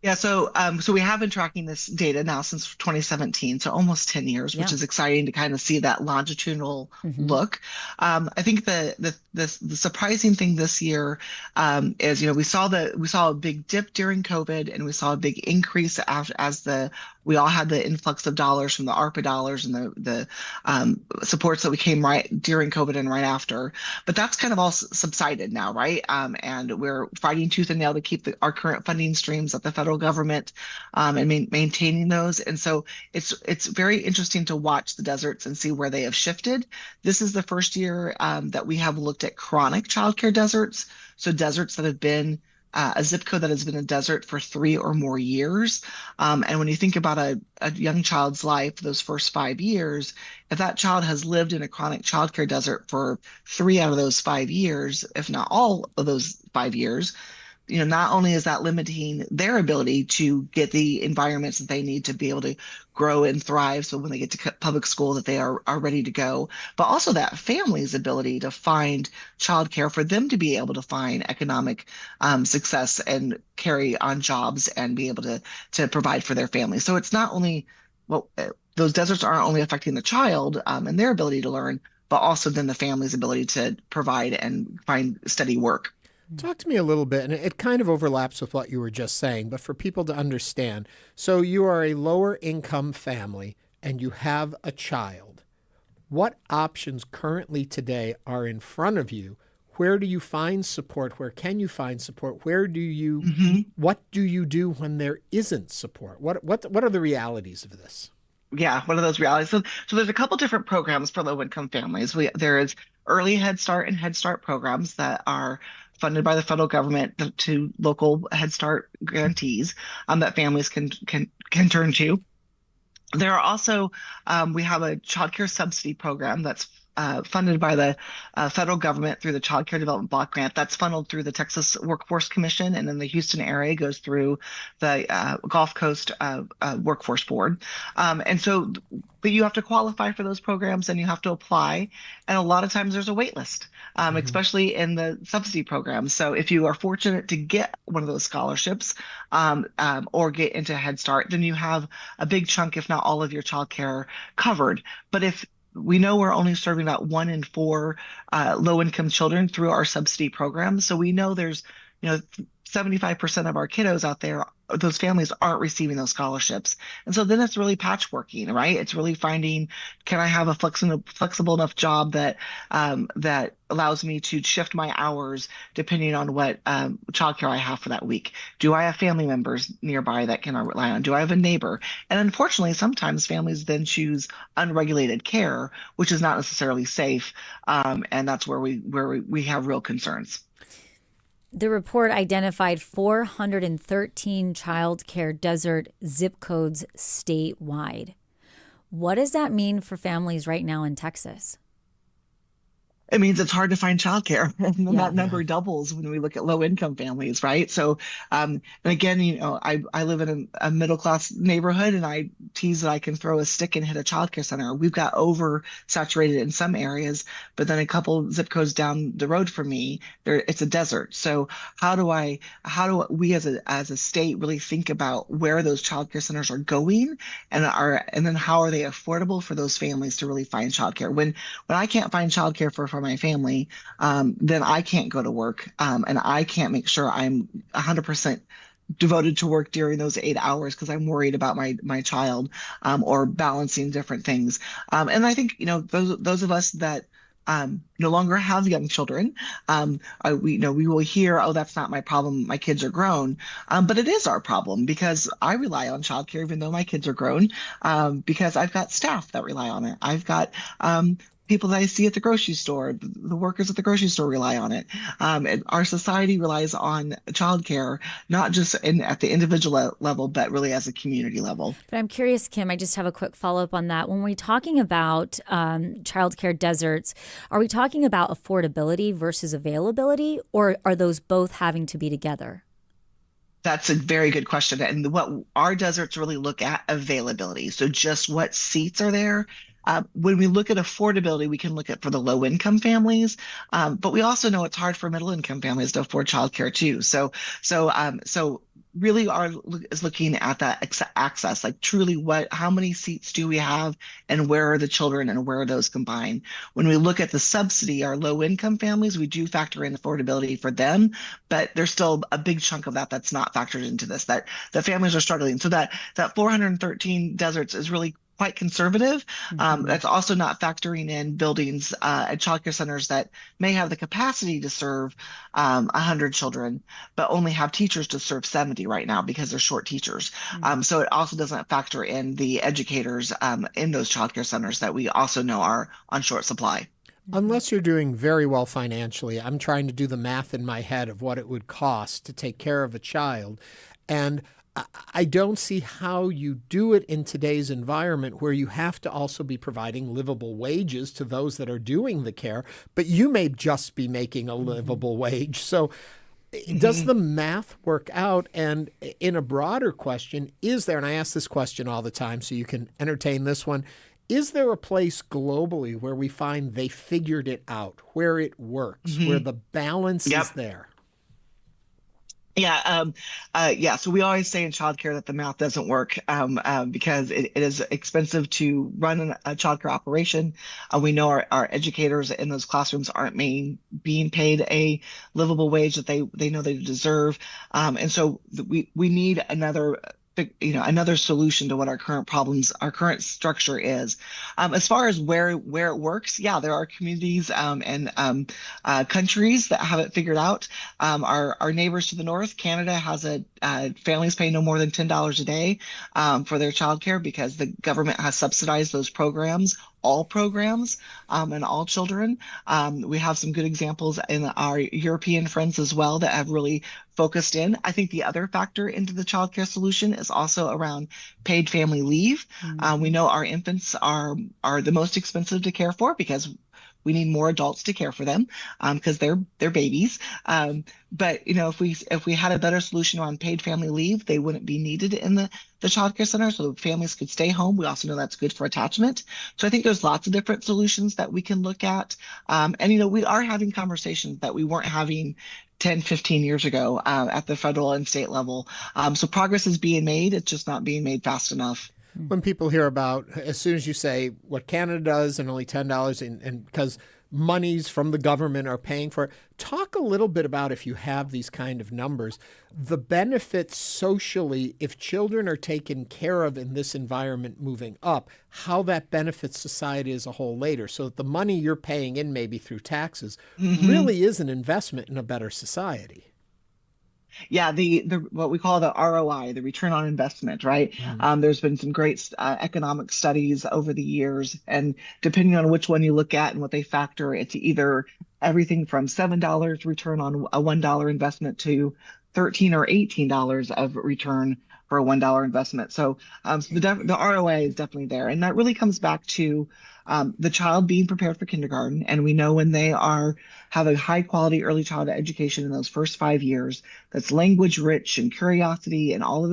Yeah, so we have been tracking this data now since 2017, so almost 10 years, which is exciting to kind of see that longitudinal look. I think the surprising thing this year is, we saw a big dip during COVID, and we saw a big increase as the We all had the influx of dollars from the ARPA dollars and the supports that we came right during COVID and right after. But that's kind of all subsided now, right? And we're fighting tooth and nail to keep our current funding streams at the federal government and maintaining those. And so it's very interesting to watch the deserts and see where they have shifted. This is the first year that we have looked at chronic childcare deserts. So deserts that have been a zip code that has been a desert for 3 or more years. And when you think about a young child's life, those first 5 years, if that child has lived in a chronic childcare desert for 3 out of those 5 years, if not all of those 5 years, not only is that limiting their ability to get the environments that they need to be able to grow and thrive, so when they get to public school that they are ready to go, but also that family's ability to find childcare for them to be able to find economic success and carry on jobs and be able to provide for their family. So it's not only, those deserts aren't only affecting the child and their ability to learn, but also then the family's ability to provide and find steady work. Talk to me a little bit, and it kind of overlaps with what you were just saying, but for people to understand. So you are a lower income family and you have a child. What options currently today are in front of you? Where do you find support? Where can you find support? What do you do when there isn't support? What are the realities of this? Yeah, what are those realities? So there's a couple different programs for low-income families. There is early Head Start and Head Start programs that are funded by the federal government to local Head Start grantees that families can turn to. There are also, we have a childcare subsidy program that's funded by the federal government through the Child Care Development Block Grant. That's funneled through the Texas Workforce Commission, and then the Houston area goes through the Gulf Coast Workforce Board. But you have to qualify for those programs and you have to apply. And a lot of times there's a wait list, especially in the subsidy programs. So if you are fortunate to get one of those scholarships or get into Head Start, then you have a big chunk, if not all of your childcare covered. But if we know we're only serving about 1 in 4 low-income children through our subsidy program. So we know there's, 75% of our kiddos out there, those families aren't receiving those scholarships. And so then it's really patchworking, right? It's really finding, can I have a flexible enough job that that allows me to shift my hours depending on what childcare I have for that week? Do I have family members nearby that can I rely on? Do I have a neighbor? And unfortunately, sometimes families then choose unregulated care, which is not necessarily safe. And that's where we have real concerns. The report identified 413 child care desert zip codes statewide. What does that mean for families right now in Texas? It means it's hard to find childcare, and that number doubles when we look at low-income families, right? So, and again, I live in a middle-class neighborhood, and I tease that I can throw a stick and hit a childcare center. We've got oversaturated in some areas, but then a couple zip codes down the road from me, it's a desert. So, how do we as a state really think about where those childcare centers are going, and then how are they affordable for those families to really find childcare? When I can't find childcare for my family, then I can't go to work, and I can't make sure I'm 100% devoted to work during those 8 hours because I'm worried about my child or balancing different things. And I think those of us that no longer have young children, we will hear, oh, that's not my problem, my kids are grown, but it is our problem because I rely on childcare even though my kids are grown, because I've got staff that rely on it. I've got people that I see at the grocery store, the workers at the grocery store rely on it. And our society relies on childcare, not just at the individual level, but really as a community level. But I'm curious, Kim, I just have a quick follow-up on that. When we're talking about childcare deserts, are we talking about affordability versus availability, or are those both having to be together? That's a very good question. And what our deserts really look at availability. So just what seats are there. When we look at affordability, we can look at for the low-income families, but we also know it's hard for middle-income families to afford childcare too. So really is looking at that access, like truly how many seats do we have and where are the children and where are those combined? When we look at the subsidy, our low income families, we do factor in affordability for them, but there's still a big chunk of that's not factored into this, that the families are struggling. So that 413 deserts is really quite conservative. That's also not factoring in buildings at childcare centers that may have the capacity to serve 100 children, but only have teachers to serve 70 right now because they're short teachers. So it also doesn't factor in the educators in those childcare centers that we also know are on short supply. Unless you're doing very well financially, I'm trying to do the math in my head of what it would cost to take care of a child. And I don't see how you do it in today's environment where you have to also be providing livable wages to those that are doing the care, but you may just be making a livable wage. So does the math work out? And in a broader question, is there, and I ask this question all the time so you can entertain this one, is there a place globally where we find they figured it out, where it works, where the balance is there? Yeah. So we always say in childcare that the math doesn't work because it is expensive to run a childcare operation. We know our educators in those classrooms aren't being paid a livable wage that they know they deserve. And so we need another solution to what our current structure is. As far as where it works, there are communities and countries that have it figured out. Our neighbors to the north, Canada, has families pay no more than $10 a day for their childcare because the government has subsidized those programs, all programs, and all children. We have some good examples in our European friends as well that have really focused in. I think the other factor into the childcare solution is also around paid family leave. We know our infants are the most expensive to care for because we need more adults to care for them because they're babies. But if we had a better solution on paid family leave, they wouldn't be needed in the childcare center, so families could stay home. We also know that's good for attachment. So I think there's lots of different solutions that we can look at. And we are having conversations that we weren't having 10, 15 years ago at the federal and state level. So progress is being made. It's just not being made fast enough. When people hear about, as soon as you say what Canada does and only $10 and because monies from the government are paying for it, talk a little bit about, if you have these kind of numbers, the benefits socially if children are taken care of in this environment moving up, how that benefits society as a whole later. So that the money you're paying in maybe through taxes really is an investment in a better society. Yeah, the what we call the ROI, the return on investment, right? There's been some great economic studies over the years, and depending on which one you look at and what they factor, it's either everything from $7 return on a $1 investment to $13 or $18 of return for a $1 investment. So, the ROI is definitely there, and that really comes back to the child being prepared for kindergarten. And we know when they have a high quality early childhood education in those first 5 years, that's language rich and curiosity and all of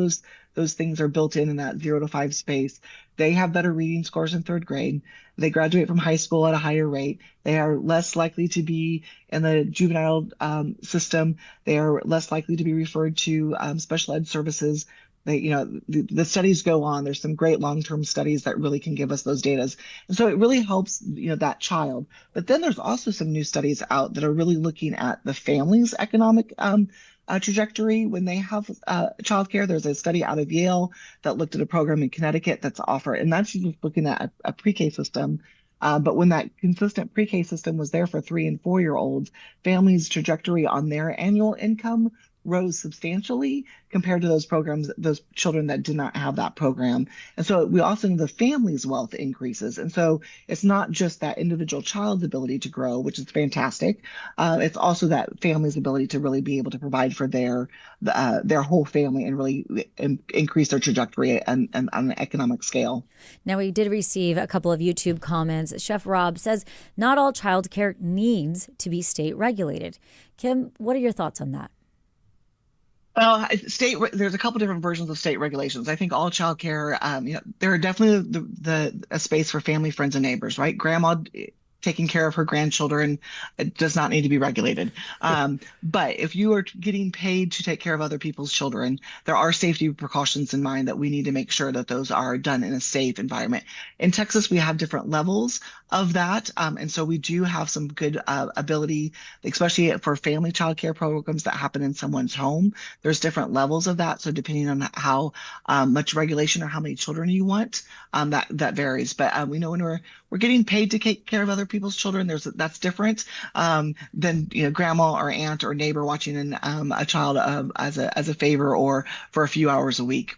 those things are built in that 0 to 5 space. They have better reading scores in 3rd grade. They graduate from high school at a higher rate. They are less likely to be in the juvenile system. They are less likely to be referred to special ed services. The studies go on. There's some great long-term studies that really can give us those data. And so it really helps, that child. But then there's also some new studies out that are really looking at the family's economic trajectory when they have childcare. There's a study out of Yale that looked at a program in Connecticut that's offered, and that's just looking at a pre-K system. But when that consistent pre-K system was there for 3 and 4-year-olds, families' trajectory on their annual income rose substantially compared to those programs, those children that did not have that program. And so we also know the family's wealth increases. And so it's not just that individual child's ability to grow, which is fantastic. It's also that family's ability to really be able to provide for their whole family and really increase their trajectory on an economic scale. Now, we did receive a couple of YouTube comments. Chef Rob says, not all childcare needs to be state regulated. Kim, what are your thoughts on that? Well, there's a couple different versions of state regulations. I think all childcare, there are definitely a space for family, friends, and neighbors, right? Grandma taking care of her grandchildren does not need to be regulated. But if you are getting paid to take care of other people's children, there are safety precautions in mind that we need to make sure that those are done in a safe environment. In Texas, we have different levels of that. And so we do have some good ability, especially for family childcare programs that happen in someone's home. There's different levels of that. So depending on how much regulation or how many children you want, that varies. But we know when we're getting paid to take care of other people's children, that's different than grandma or aunt or neighbor watching a child as a favor or for a few hours a week.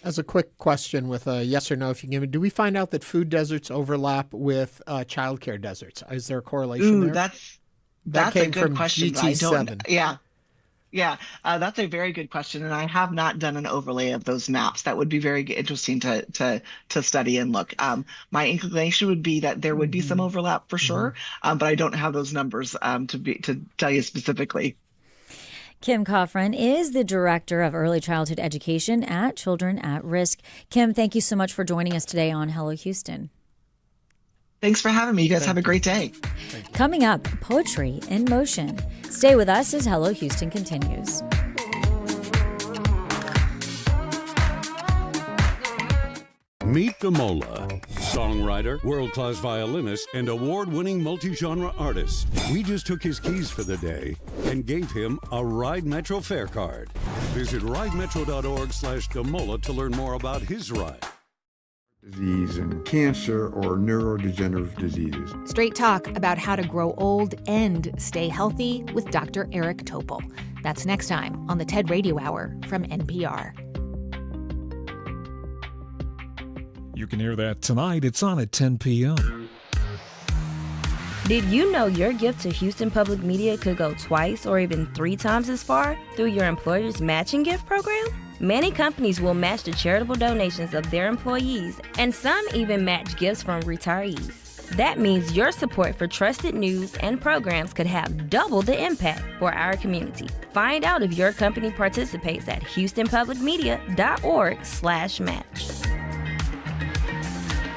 As a quick question with a yes or no, if you give me, do we find out that food deserts overlap with childcare deserts? Is there a correlation there? That's came a good from question. GT7. Yeah, that's a very good question, and I have not done an overlay of those maps. That would be very interesting to study and look. My inclination would be that there would be some overlap for sure, but I don't have those numbers to tell you specifically. Kim Kofron is the Director of Early Childhood Education at Children at Risk. Kim, thank you so much for joining us today on Hello Houston. Thanks for having me. You guys have a great day. Coming up, Poetry in Motion. Stay with us as Hello Houston continues. Meet Damola, songwriter, world-class violinist, and award-winning multi-genre artist. We just took his keys for the day and gave him a Ride Metro fare card. Visit ridemetro.org/Damola to learn more about his ride. Disease and cancer or neurodegenerative diseases. Straight talk about how to grow old and stay healthy with Dr. Eric Topol. That's next time on the TED Radio Hour from NPR. You can hear that tonight. It's on at 10 p.m. Did you know your gift to Houston Public Media could go twice or even 3 times as far through your employer's matching gift program? Many companies will match the charitable donations of their employees, and some even match gifts from retirees. That means your support for trusted news and programs could have double the impact for our community. Find out if your company participates at houstonpublicmedia.org/match.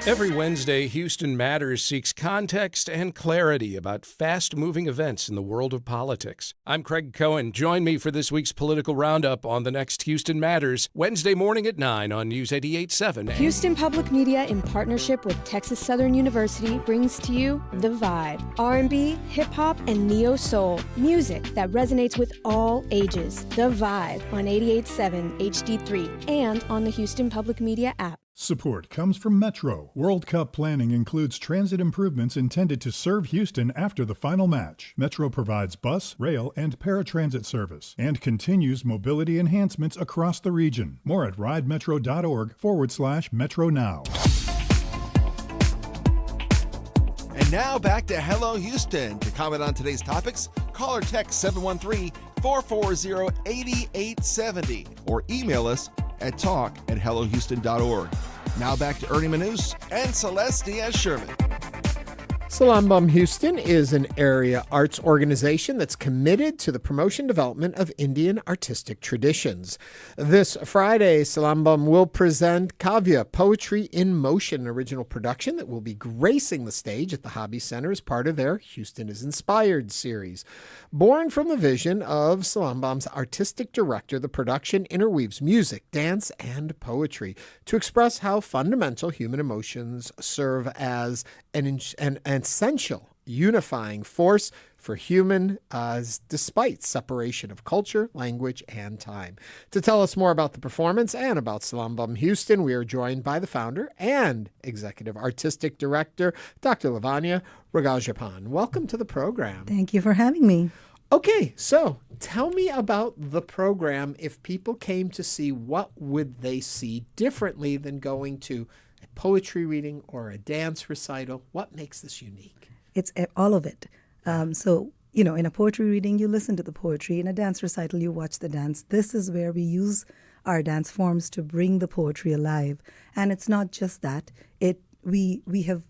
Every Wednesday, Houston Matters seeks context and clarity about fast-moving events in the world of politics. I'm Craig Cohen. Join me for this week's political roundup on the next Houston Matters, Wednesday morning at 9 on News 88.7. Houston Public Media, in partnership with Texas Southern University, brings to you The Vibe. R&B, hip-hop, and neo-soul. Music that resonates with all ages. The Vibe on 88.7 HD3 and on the Houston Public Media app. Support comes from Metro. World Cup planning includes transit improvements intended to serve Houston after the final match. Metro provides bus, rail, and paratransit service and continues mobility enhancements across the region. More at ridemetro.org/Metro Now. And now back to Hello Houston. To comment on today's topics, call or text 713-440-8870 or email us at talk@hellohouston.org. Now back to Ernie Manous and Celeste Diaz-Sherman. Silambam Houston is an area arts organization that's committed to the promotion and development of Indian artistic traditions. This Friday, Silambam will present Kāvya, Poetry in Motion, an original production that will be gracing the stage at the Hobby Center as part of their Houston is Inspired series. Born from the vision of Silambam's artistic director, the production interweaves music, dance, and poetry to express how fundamental human emotions serve as an essential unifying force for human despite separation of culture, language, and time. To tell us more about the performance and about Silambam Houston, we are joined by the founder and executive artistic director, Dr. Lavanya Rajagopalan. Welcome to the program. Thank you for having me. Okay, so tell me about the program. If people came to see, what would they see differently than going to a poetry reading or a dance recital? What makes this unique? It's all of it. So, in a poetry reading, you listen to the poetry. In a dance recital, you watch the dance. This is where we use our dance forms to bring the poetry alive. And it's not just that. We have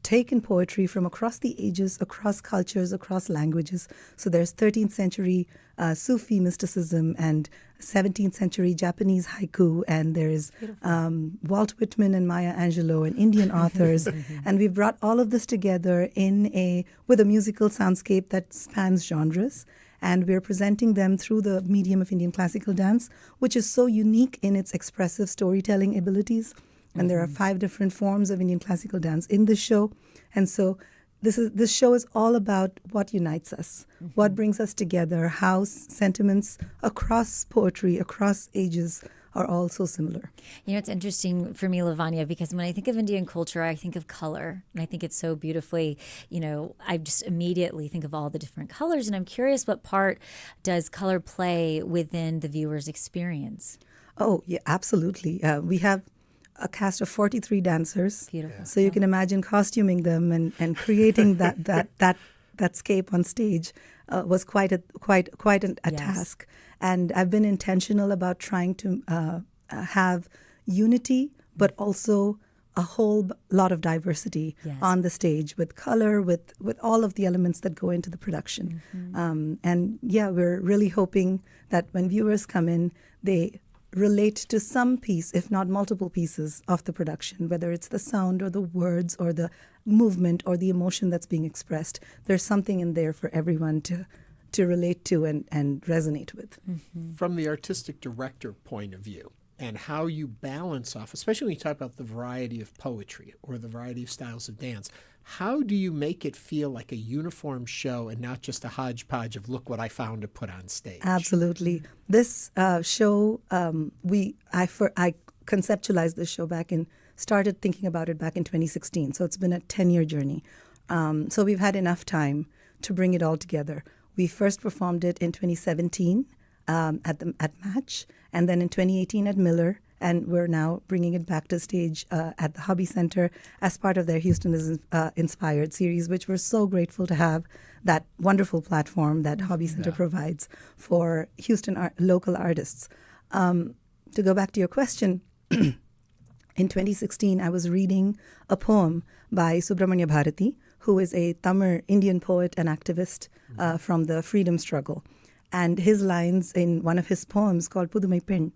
taken poetry from across the ages, across cultures, across languages. So there's 13th century Sufi mysticism and 17th century Japanese haiku, and there's Walt Whitman and Maya Angelou and Indian authors. And we've brought all of this together with a musical soundscape that spans genres. And we're presenting them through the medium of Indian classical dance, which is so unique in its expressive storytelling abilities. And there are 5 different forms of Indian classical dance in the show. And so this show is all about what unites us, what brings us together, how sentiments across poetry, across ages are all so similar. You know, it's interesting for me, Lavanya, because when I think of Indian culture, I think of color. And I think it's so beautifully, I just immediately think of all the different colors. And I'm curious, what part does color play within the viewer's experience? Oh, yeah, absolutely. We have a cast of 43 dancers. Beautiful. So you can imagine costuming them and creating that scape on stage was quite a task. And I've been intentional about trying to have unity, but also a whole lot of diversity on the stage with color, with all of the elements that go into the production. We're really hoping that when viewers come in, they relate to some piece, if not multiple pieces of the production, whether it's the sound or the words or the movement or the emotion that's being expressed. There's something in there for everyone to relate to and resonate with. From the artistic director point of view, and how you balance off, especially when you talk about the variety of poetry or the variety of styles of dance, how do you make it feel like a uniform show and not just a hodgepodge of look what I found to put on stage? Absolutely. This show, I conceptualized this show started thinking about it back in 2016. So it's been a 10-year journey. So we've had enough time to bring it all together. We first performed it in 2017 at Match, and then in 2018 at Miller, and we're now bringing it back to stage at the Hobby Center as part of their Houston is Inspired series, which we're so grateful to have that wonderful platform that Hobby Center provides for Houston local artists. To go back to your question, in 2016, I was reading a poem by Subramanya Bharati, who is a Tamil Indian poet and activist from the freedom struggle. And his lines in one of his poems called Pudumai Pen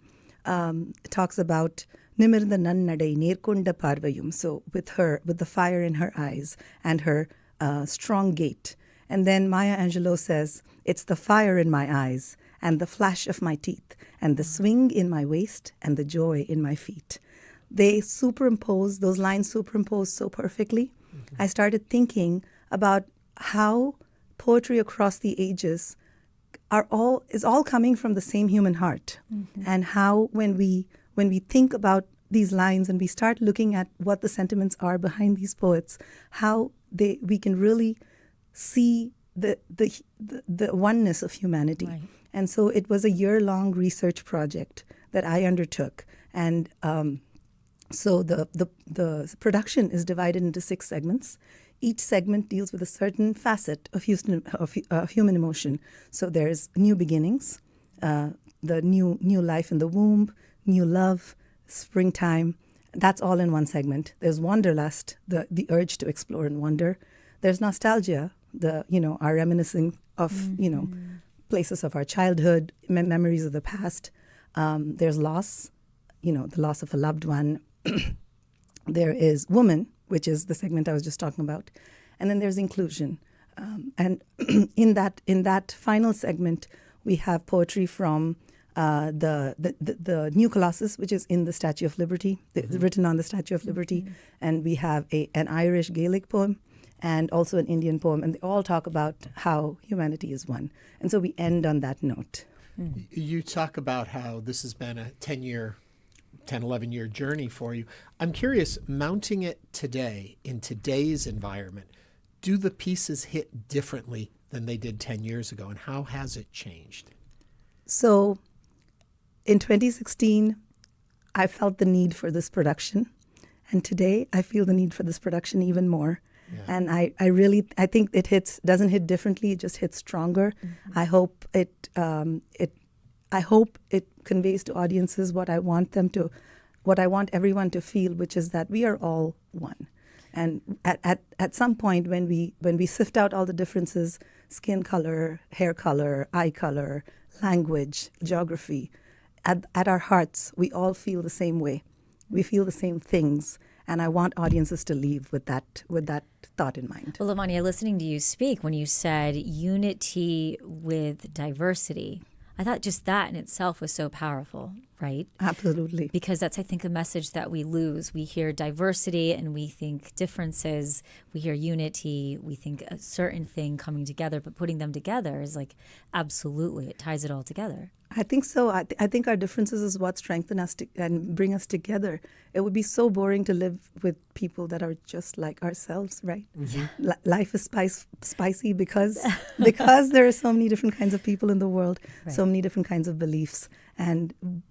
talks about Nimirda Nannadai Nerkonda Parvayum, so with the fire in her eyes and her strong gait. And then Maya Angelou says, it's the fire in my eyes and the flash of my teeth and the swing in my waist and the joy in my feet. Those lines superimpose so perfectly. I started thinking about how poetry across the ages is all coming from the same human heart, and how when we think about these lines and we start looking at what the sentiments are behind these poets, how we can really see the oneness of humanity. Right. And so it was a year-long research project that I undertook, and so the production is divided into 6 segments. Each segment deals with a certain facet of human emotion. So there's new beginnings, the new life in the womb, new love, springtime. That's all in one segment. There's wanderlust, the urge to explore and wonder. There's nostalgia, our reminiscing of places of our childhood, memories of the past. There's loss, the loss of a loved one. There is woman, which is the segment I was just talking about, and then there's inclusion. And in that final segment, we have poetry from the New Colossus, which is in the Statue of Liberty, written on the Statue of Liberty, and we have an Irish Gaelic poem and also an Indian poem, and they all talk about how humanity is one. And so we end on that note. You talk about how this has been a 11-year journey for you. I'm curious, mounting it today in today's environment, do the pieces hit differently than they did 10 years ago, and how has it changed? So in 2016, I felt the need for this production, and today I feel the need for this production even more. Yeah. And I think it doesn't hit differently, it just hits stronger. I hope it conveys to audiences what I want everyone to feel, which is that we are all one. And at some point, when we sift out all the differences, skin color, hair color, eye color, language, geography, at our hearts, we all feel the same way. We feel the same things. And I want audiences to leave with that thought in mind. Well, Lavanya, listening to you speak, when you said unity with diversity, I thought just that in itself was so powerful, right? Absolutely. Because that's, I think, a message that we lose. We hear diversity and we think differences. We hear unity. We think a certain thing coming together, but putting them together is like, absolutely, it ties it all together. I think so. I think our differences is what strengthen us and bring us together. It would be so boring to live with people that are just like ourselves, right? Mm-hmm. Life is spicy because there are so many different kinds of people in the world, right. So many different kinds of beliefs,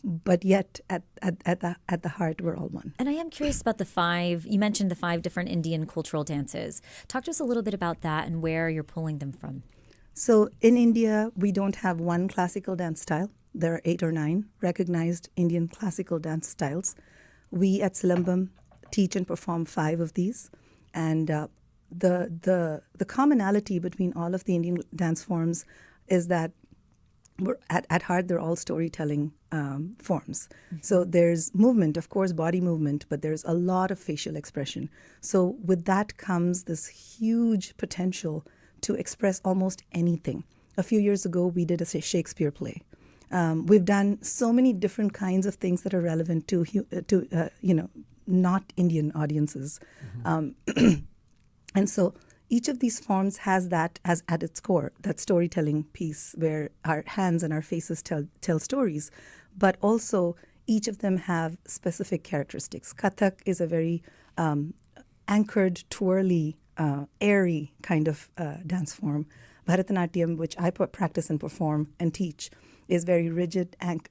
but yet at the heart we're all one. And I am curious about you mentioned the 5 different Indian cultural dances. Talk to us a little bit about that and where you're pulling them from. So in India, we don't have one classical dance style. There are 8 or 9 recognized Indian classical dance styles. We at Silambam teach and perform 5 of these. And the commonality between all of the Indian dance forms is that at heart, they're all storytelling forms. Mm-hmm. So there's movement, of course, body movement, but there's a lot of facial expression. So with that comes this huge potential to express almost anything. A few years ago, we did a Shakespeare play. We've done so many different kinds of things that are relevant to not Indian audiences. Mm-hmm. And so each of these forms has that as at its core, that storytelling piece where our hands and our faces tell stories. But also each of them have specific characteristics. Kathak is a very anchored, twirly, airy kind of dance form. Bharatanatyam, which I practice and perform and teach, is very rigid and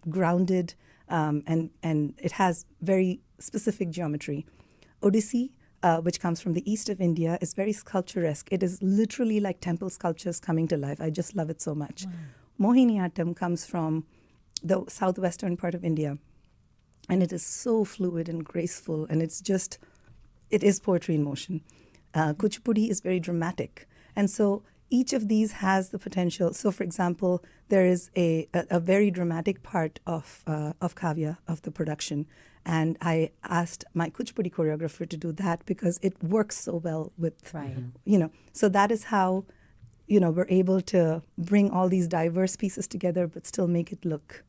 grounded, and it has very specific geometry. Odissi, which comes from the east of India, is very sculpturesque. It is literally like temple sculptures coming to life. I just love it so much. Wow. Mohiniyattam comes from the southwestern part of India, and it is so fluid and graceful, and it is poetry in motion. Kuchipudi is very dramatic. And so each of these has the potential. So, for example, there is a very dramatic part of Kāvya, of the production. And I asked my Kuchipudi choreographer to do that because it works so well with, so that is how, we're able to bring all these diverse pieces together, but still make it look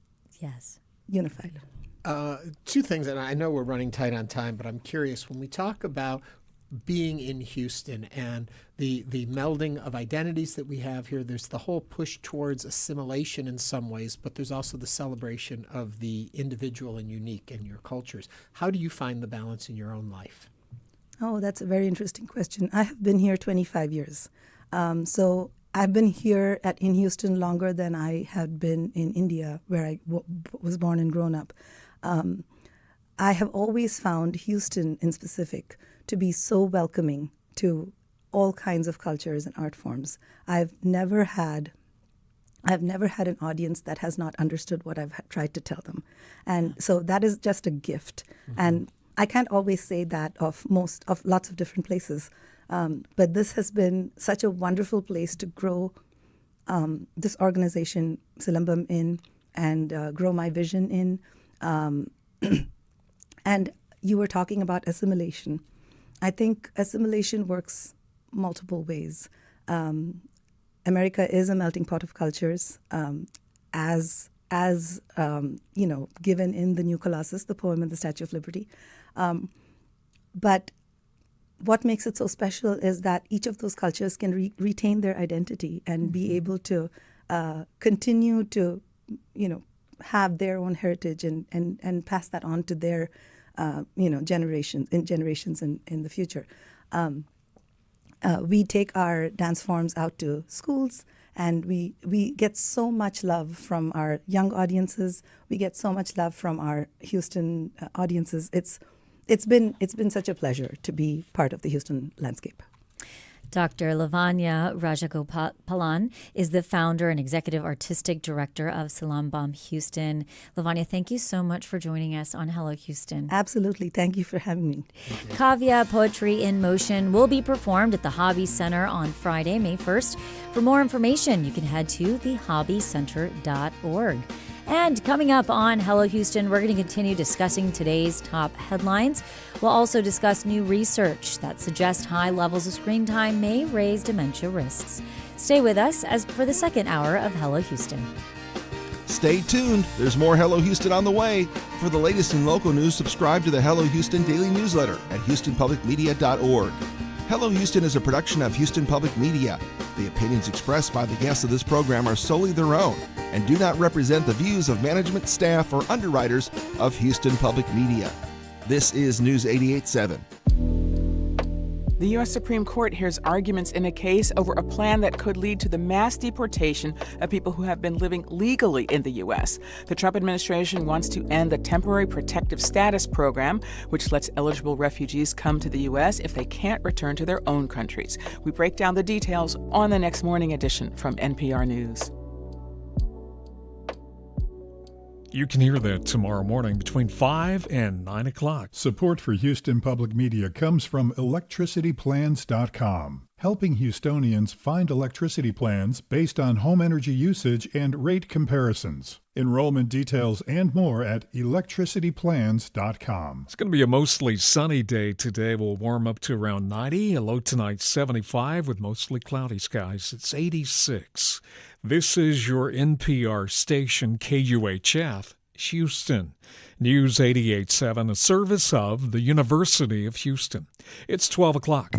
unified. 2 things, and I know we're running tight on time, but I'm curious, when we talk about being in Houston and the melding of identities that we have here, there's the whole push towards assimilation in some ways, but there's also the celebration of the individual and unique in your cultures. How do you find the balance in your own life? Oh, that's a very interesting question. I have been here 25 years. So I've been here in Houston longer than I had been in India, where I was born and grown up. I have always found Houston in specific to be so welcoming to all kinds of cultures and art forms. I've never had an audience that has not understood what I've tried to tell them. And so that is just a gift. Mm-hmm. And I can't always say that of lots of different places. But this has been such a wonderful place to grow this organization, Silambam, in, and grow my vision in. And you were talking about assimilation. I think assimilation works multiple ways. America is a melting pot of cultures, as given in the New Colossus, the poem and the Statue of Liberty. But what makes it so special is that each of those cultures can retain their identity and be able to continue to, have their own heritage and pass that on to their, generations in the future. We take our dance forms out to schools, and we get so much love from our young audiences. We get so much love from our Houston audiences. It's been such a pleasure to be part of the Houston landscape. Dr. Lavanya Rajagopalan is the founder and executive artistic director of Silambam Houston. Lavanya, thank you so much for joining us on Hello Houston. Absolutely. Thank you for having me. Kāvya, Poetry in Motion, will be performed at the Hobby Center on Friday, May 1st. For more information, you can head to thehobbycenter.org. And coming up on Hello Houston, we're going to continue discussing today's top headlines. We'll also discuss new research that suggests high levels of screen time may raise dementia risks. Stay with us as for the second hour of Hello Houston. Stay tuned. There's more Hello Houston on the way. For the latest in local news, subscribe to the Hello Houston daily newsletter at houstonpublicmedia.org. Hello Houston is a production of Houston Public Media. The opinions expressed by the guests of this program are solely their own and do not represent the views of management, staff, or underwriters of Houston Public Media. This is News 88.7. The U.S. Supreme Court hears arguments in a case over a plan that could lead to the mass deportation of people who have been living legally in the U.S. The Trump administration wants to end the Temporary Protective Status program, which lets eligible refugees come to the U.S. if they can't return to their own countries. We break down the details on the next morning edition from NPR News. You can hear that tomorrow morning between 5 and 9 o'clock. Support for Houston Public Media comes from electricityplans.com, helping Houstonians find electricity plans based on home energy usage and rate comparisons. Enrollment details and more at electricityplans.com. It's going to be a mostly sunny day today. We'll warm up to around 90, a low tonight 75 with mostly cloudy skies. It's 86. This is your NPR station, KUHF, Houston. News 88.7, a service of the University of Houston. It's 12 o'clock.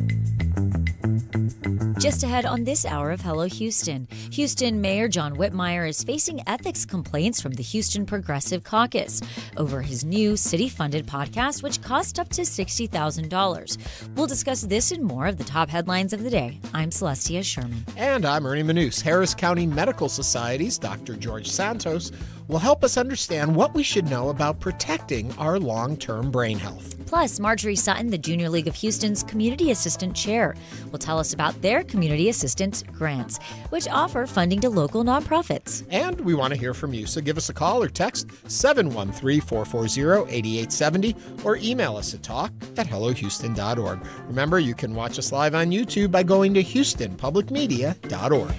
Just ahead on this hour of Hello Houston, Houston Mayor John Whitmire is facing ethics complaints from the Houston Progressive Caucus over his new city-funded podcast, which cost up to $60,000. We'll discuss this and more of the top headlines of the day. I'm Celeste Sherman. And I'm Ernie Manous. Harris County Medical Society's Dr. George Santos will help us understand what we should know about protecting our long-term brain health. Plus, Margie Sutton, the Junior League of Houston's Community Assistant Chair, will tell us about their Community Assistant Grants, which offer funding to local nonprofits. And we want to hear from you, so give us a call or text 713-440-8870 or email us at talk@hellohouston.org. Remember, you can watch us live on YouTube by going to houstonpublicmedia.org.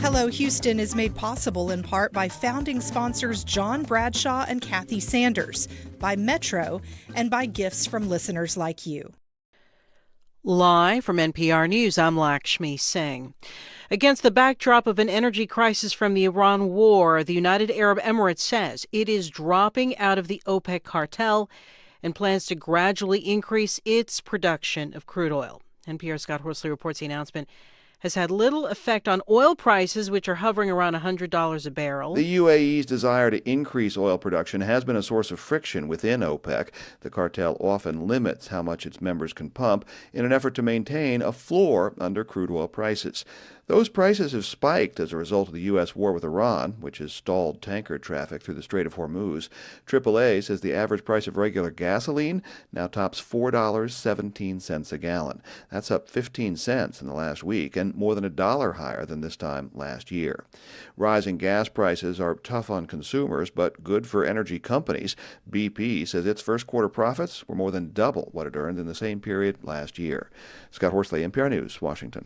Hello Houston is made possible in part by founding sponsors John Bradshaw and Kathy Sanders, by Metro, and by gifts from listeners like you. Live from NPR News, I'm Lakshmi Singh. Against the backdrop of an energy crisis from the Iran war, the United Arab Emirates says it is dropping out of the OPEC cartel and plans to gradually increase its production of crude oil. NPR's Scott Horsley reports the announcement has had little effect on oil prices, which are hovering around $100 a barrel. The UAE's desire to increase oil production has been a source of friction within OPEC. The cartel often limits how much its members can pump in an effort to maintain a floor under crude oil prices. Those prices have spiked as a result of the U.S. war with Iran, which has stalled tanker traffic through the Strait of Hormuz. AAA says the average price of regular gasoline now tops $4.17 a gallon. That's up 15 cents in the last week and more than $1 higher than this time last year. Rising gas prices are tough on consumers, but good for energy companies. BP says its first quarter profits were more than double what it earned in the same period last year. Scott Horsley, NPR News, Washington.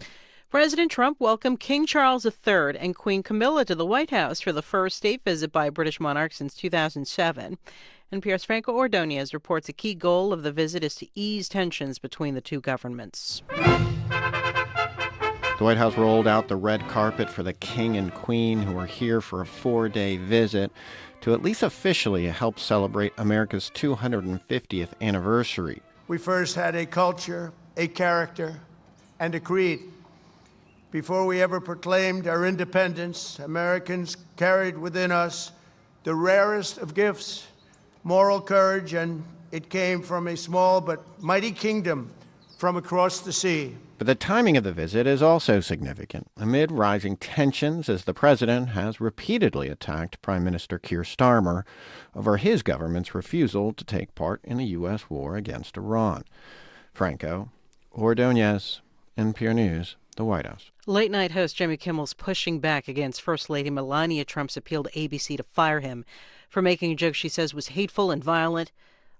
President Trump welcomed King Charles III and Queen Camilla to the White House for the first state visit by a British monarch since 2007. NPR's Franco Ordonez reports a key goal of the visit is to ease tensions between the two governments. The White House rolled out the red carpet for the King and Queen, who are here for a 4-day visit to at least officially help celebrate America's 250th anniversary. We first had a culture, a character, and a creed. Before we ever proclaimed our independence, Americans carried within us the rarest of gifts, moral courage, and it came from a small but mighty kingdom from across the sea. But the timing of the visit is also significant, amid rising tensions as the president has repeatedly attacked Prime Minister Keir Starmer over his government's refusal to take part in the U.S. war against Iran. Franco. Ordonez, NPR News, the White House. Late night host Jimmy Kimmel's pushing back against First Lady Melania Trump's appeal to ABC to fire him for making a joke she says was hateful and violent.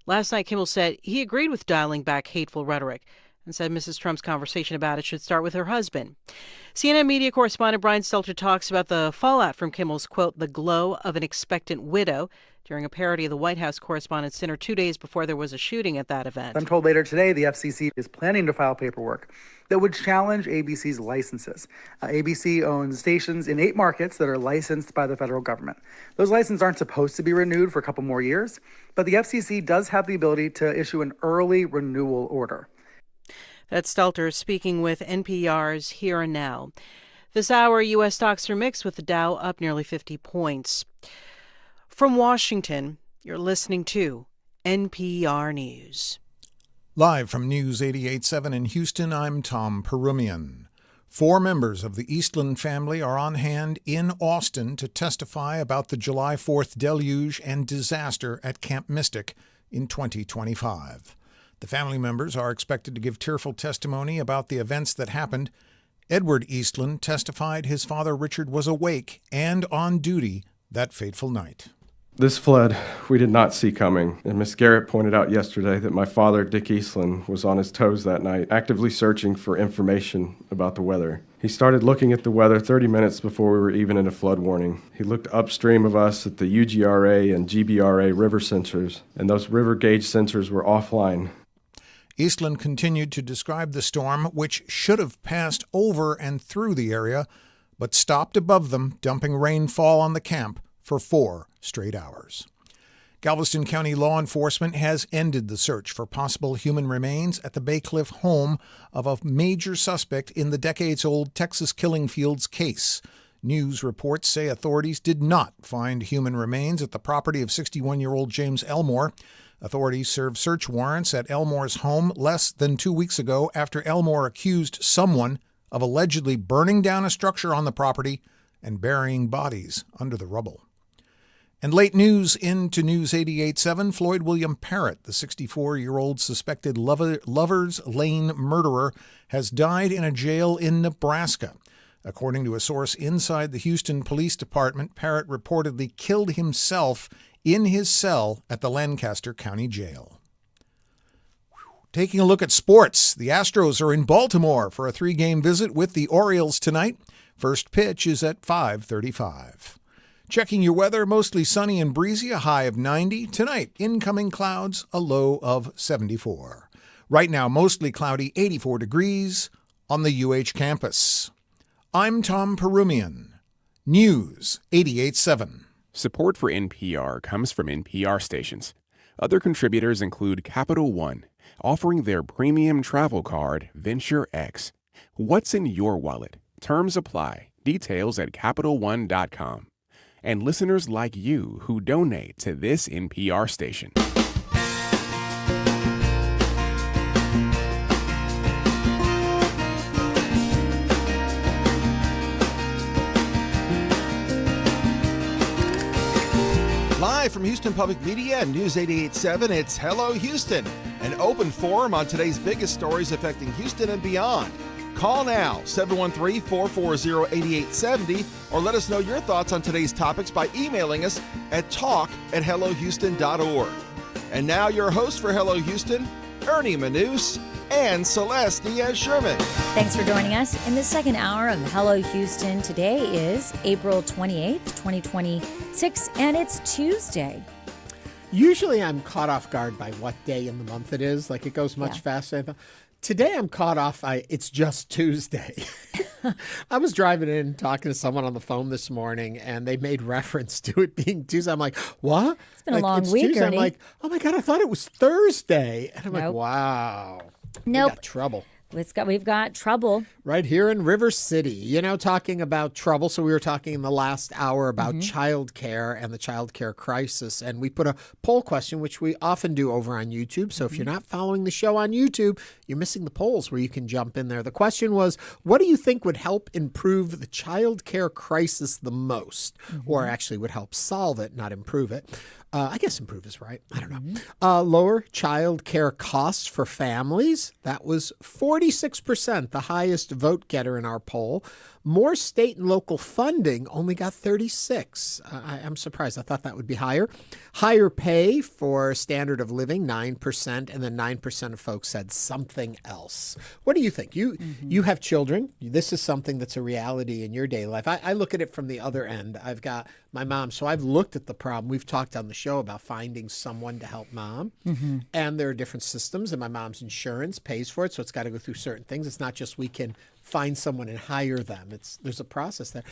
Last night, Kimmel said he agreed with dialing back hateful rhetoric and said Mrs. Trump's conversation about it should start with her husband. CNN media correspondent Brian Stelter talks about the fallout from Kimmel's, quote, the glow of an expectant widow during a parody of the White House Correspondents' Dinner 2 days before there was a shooting at that event. I'm told later today the FCC is planning to file paperwork that would challenge ABC's licenses. ABC owns stations in 8 markets that are licensed by the federal government. Those licenses aren't supposed to be renewed for a couple more years, but the FCC does have the ability to issue an early renewal order. That's Stelter speaking with NPR's Here and Now. This hour, U.S. stocks are mixed with the Dow up nearly 50 points. From Washington, you're listening to NPR News. Live from News 88.7 in Houston, I'm Tom Perumian. 4 members of the Eastland family are on hand in Austin to testify about the July 4th deluge and disaster at Camp Mystic in 2025. The family members are expected to give tearful testimony about the events that happened. Edward Eastland testified his father Richard was awake and on duty that fateful night. This flood we did not see coming, and Miss Garrett pointed out yesterday that my father, Dick Eastland, was on his toes that night, actively searching for information about the weather. He started looking at the weather 30 minutes before we were even in a flood warning. He looked upstream of us at the UGRA and GBRA river sensors, and those river gauge sensors were offline. Eastland continued to describe the storm, which should have passed over and through the area, but stopped above them, dumping rainfall on the camp for 4 straight hours. Galveston County law enforcement has ended the search for possible human remains at the Bay Cliff home of a major suspect in the decades-old Texas Killing Fields case. News reports say authorities did not find human remains at the property of 61-year-old James Elmore. Authorities served search warrants at Elmore's home less than 2 weeks ago after Elmore accused someone of allegedly burning down a structure on the property and burying bodies under the rubble. And late news into News 88.7, Floyd William Parrott, the 64-year-old suspected Lover's Lane murderer, has died in a jail in Nebraska. According to a source inside the Houston Police Department, Parrott reportedly killed himself in his cell at the Lancaster County Jail. Taking a look at sports, the Astros are in Baltimore for a 3-game visit with the Orioles tonight. First pitch is at 5:35. Checking your weather, mostly sunny and breezy, a high of 90. Tonight, incoming clouds, a low of 74. Right now, mostly cloudy, 84 degrees on the UH campus. I'm Tom Perumian. News 88.7. Support for NPR comes from NPR stations. Other contributors include Capital One, offering their premium travel card, Venture X. What's in your wallet? Terms apply. Details at CapitalOne.com. And listeners like you who donate to this NPR station. Live from Houston Public Media and News 88.7, it's Hello Houston, an open forum on today's biggest stories affecting Houston and beyond. Call now, 713-440-8870, or let us know your thoughts on today's topics by emailing us at talk@hellohouston.org. And now your hosts for Hello Houston, Ernie Manous and Celeste Diaz-Sherman. Thanks for joining us in the second hour of Hello Houston. Today is April 28th, 2026, and it's Tuesday. Usually I'm caught off guard by what day in the month it is. Like, it goes much faster. Today I'm caught off. It's just Tuesday. I was driving in talking to someone on the phone this morning, and they made reference to it being Tuesday. I'm like, what? It's been a long week, Tuesday. Ernie. I'm like, oh my God, I thought it was Thursday. And I'm like, wow. Nope. We got trouble. We've got trouble. Right here in River City, talking about trouble. So we were talking in the last hour about childcare and the childcare crisis. And we put a poll question, which we often do over on YouTube. So if you're not following the show on YouTube, you're missing the polls where you can jump in there. The question was, what do you think would help improve the childcare crisis the most? Or actually would help solve it, not improve it? I guess improve is right. I don't know. Lower child care costs for families. That was 46%, the highest vote getter in our poll. More state and local funding only got 36. I'm surprised. I thought that would be higher. Higher pay for standard of living, 9%, and then 9% of folks said something else. What do you think? You have children. This is something that's a reality in your daily life. I look at it from the other end. I've got my mom, so I've looked at the problem. We've talked on the show about finding someone to help mom, and there are different systems, and my mom's insurance pays for it, so it's got to go through certain things. It's not just we can find someone and hire them. There's a process there.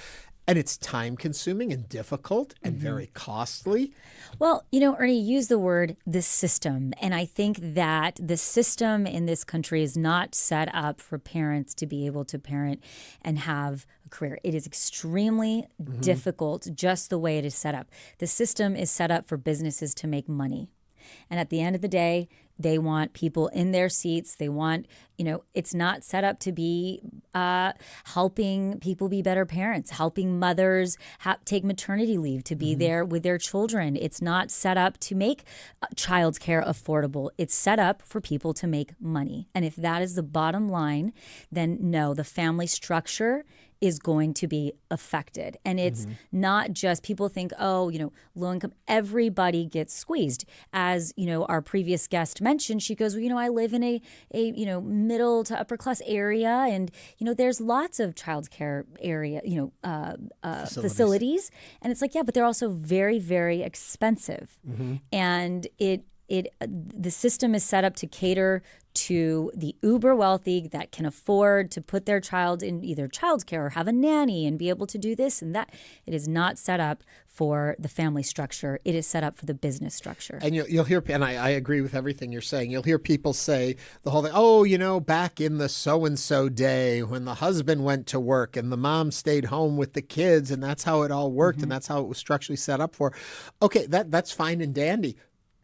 And it's time consuming and difficult and very costly. Well, Ernie, use the word the system. And I think that the system in this country is not set up for parents to be able to parent and have a career. It is extremely difficult just the way it is set up. The system is set up for businesses to make money. And at the end of the day, they want people in their seats. They want, it's not set up to be helping people be better parents, helping mothers take maternity leave to be there with their children. It's not set up to make childcare affordable. It's set up for people to make money. And if that is the bottom line, then no, the family structure is going to be affected. And it's not just people think, low income, everybody gets squeezed. As, our previous guest mentioned, she goes, I live in a middle to upper class area, and, there's lots of childcare area, facilities. And it's like, yeah, but they're also very, very expensive. And the system is set up to cater to the uber wealthy that can afford to put their child in either childcare or have a nanny and be able to do this and that. It is not set up for the family structure. It is set up for the business structure. And you'll hear, and I agree with everything you're saying. You'll hear people say the whole thing, back in the so-and-so day when the husband went to work and the mom stayed home with the kids, and that's how it all worked, and that's how it was structurally set up for. Okay, that's fine and dandy.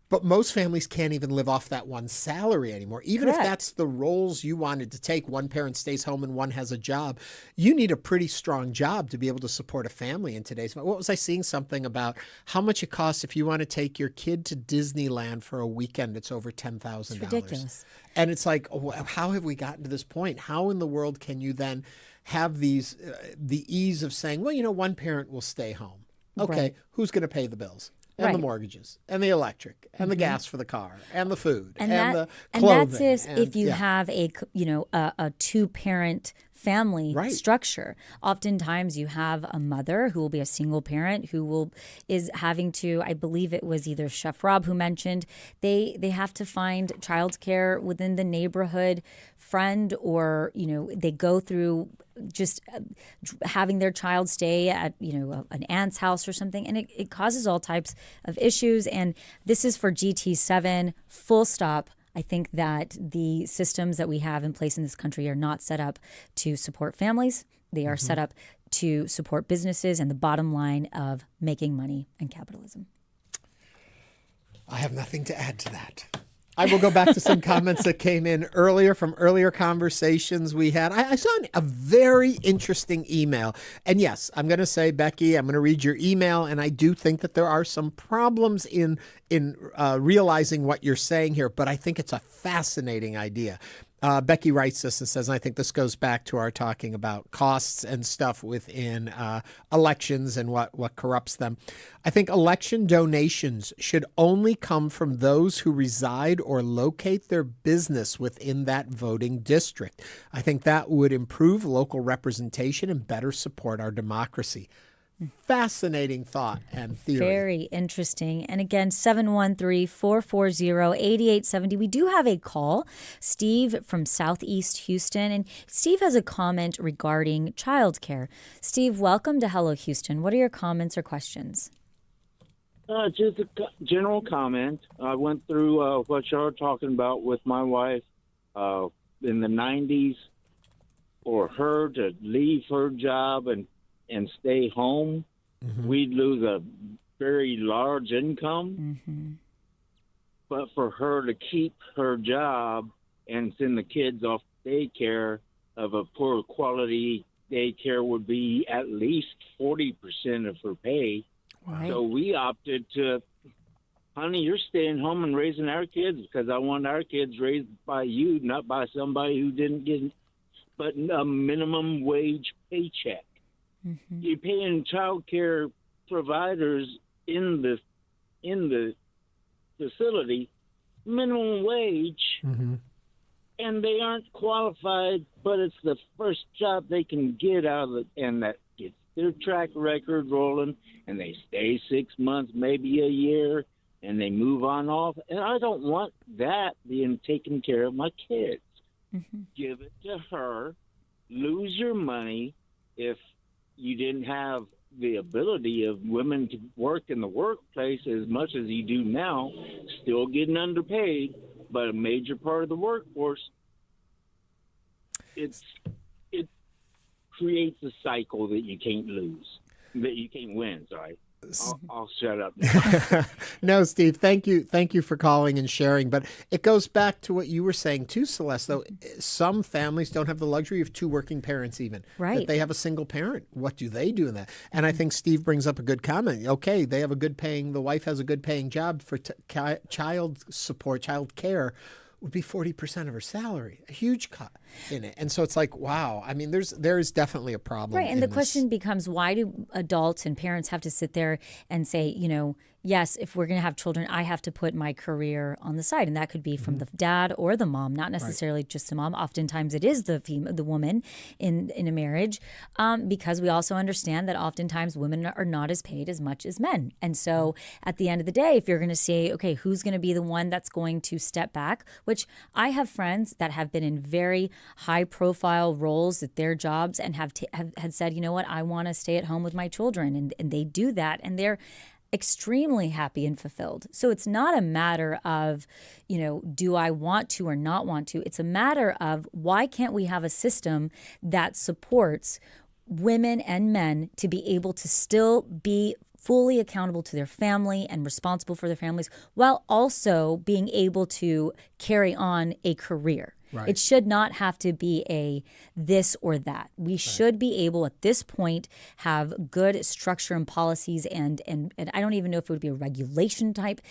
But most families can't even live off that one salary anymore. Even if that's the roles you wanted to take, one parent stays home and one has a job, you need a pretty strong job to be able to support a family in today's. What was I seeing something about how much it costs if you want to take your kid to Disneyland for a weekend? It's over $10,000. It's ridiculous. And it's like, how have we gotten to this point? How in the world can you then have the ease of saying, well, one parent will stay home. Okay, who's going to pay the bills? And the mortgages, and the electric, and the gas for the car, and the food, and the clothing. And that's if you have a two-parent family structure. Oftentimes you have a mother who will be a single parent who is having to, I believe it was either Chef Rob who mentioned, they have to find childcare within the neighborhood friend, or they go through just having their child stay at an aunt's house or something, and it causes all types of issues. And this is for GT7, full stop. I think that the systems that we have in place in this country are not set up to support families. They are set up to support businesses and the bottom line of making money and capitalism. I have nothing to add to that. I will go back to some comments that came in earlier from earlier conversations we had. I saw a very interesting email. And yes, I'm going to say, Becky, I'm going to read your email. And I do think that there are some problems in realizing what you're saying here. But I think it's a fascinating idea. Becky writes this and says, and I think this goes back to our talking about costs and stuff within elections and what corrupts them. I think election donations should only come from those who reside or locate their business within that voting district. I think that would improve local representation and better support our democracy. Fascinating thought and theory. Very interesting. And again, 713-440-8870. We do have a call. Steve from Southeast Houston. And Steve has a comment regarding childcare. Steve, welcome to Hello Houston. What are your comments or questions? Just a general comment. I went through what you're talking about with my wife in the 90s. For her to leave her job and stay home, we'd lose a very large income. But for her to keep her job and send the kids off daycare of a poor quality daycare would be at least 40% of her pay. So we opted to honey, you're staying home and raising our kids because I want our kids raised by you, not by somebody who didn't get but a minimum wage paycheck. Mm-hmm. You're paying child care providers in the facility minimum wage, mm-hmm. and they aren't qualified, but it's the first job they can get out of it, and that gets their track record rolling, and they stay 6 months, maybe a year, and they move on off. And I don't want that being taken care of my kids. Mm-hmm. Give it to her. Lose your money if you didn't have the ability of women to work in the workplace as much as you do now, still getting underpaid, but a major part of the workforce. It creates a cycle that you can't lose, that you can't win. Sorry. I'll shut up now. No, Steve, thank you for calling and sharing. But it goes back to what you were saying too, Celeste, though. Some families don't have the luxury of two working parents even. Right. That they have a single parent. What do they do in that? And I think Steve brings up a good comment. Okay, they have the wife has a good paying job for child support, child care. Would be 40% of her salary, a huge cut in it. And so it's like, wow. I mean, there is definitely a problem. Right. And the question becomes, why do adults and parents have to sit there and say, yes, if we're going to have children, I have to put my career on the side. And that could be from the dad or the mom, not necessarily just the mom. Oftentimes it is the woman in a marriage, because we also understand that oftentimes women are not as paid as much as men. And so at the end of the day, if you're going to say, okay, who's going to be the one that's going to step back, which I have friends that have been in very high profile roles at their jobs and have said, you know what, I want to stay at home with my children. And they do that. And they're extremely happy and fulfilled. So it's not a matter of, do I want to or not want to? It's a matter of, why can't we have a system that supports women and men to be able to still be fully accountable to their family and responsible for their families, while also being able to carry on a career? Right. It should not have to be a this or that. We should be able at this point have good structure and policies and I don't even know if it would be a regulation type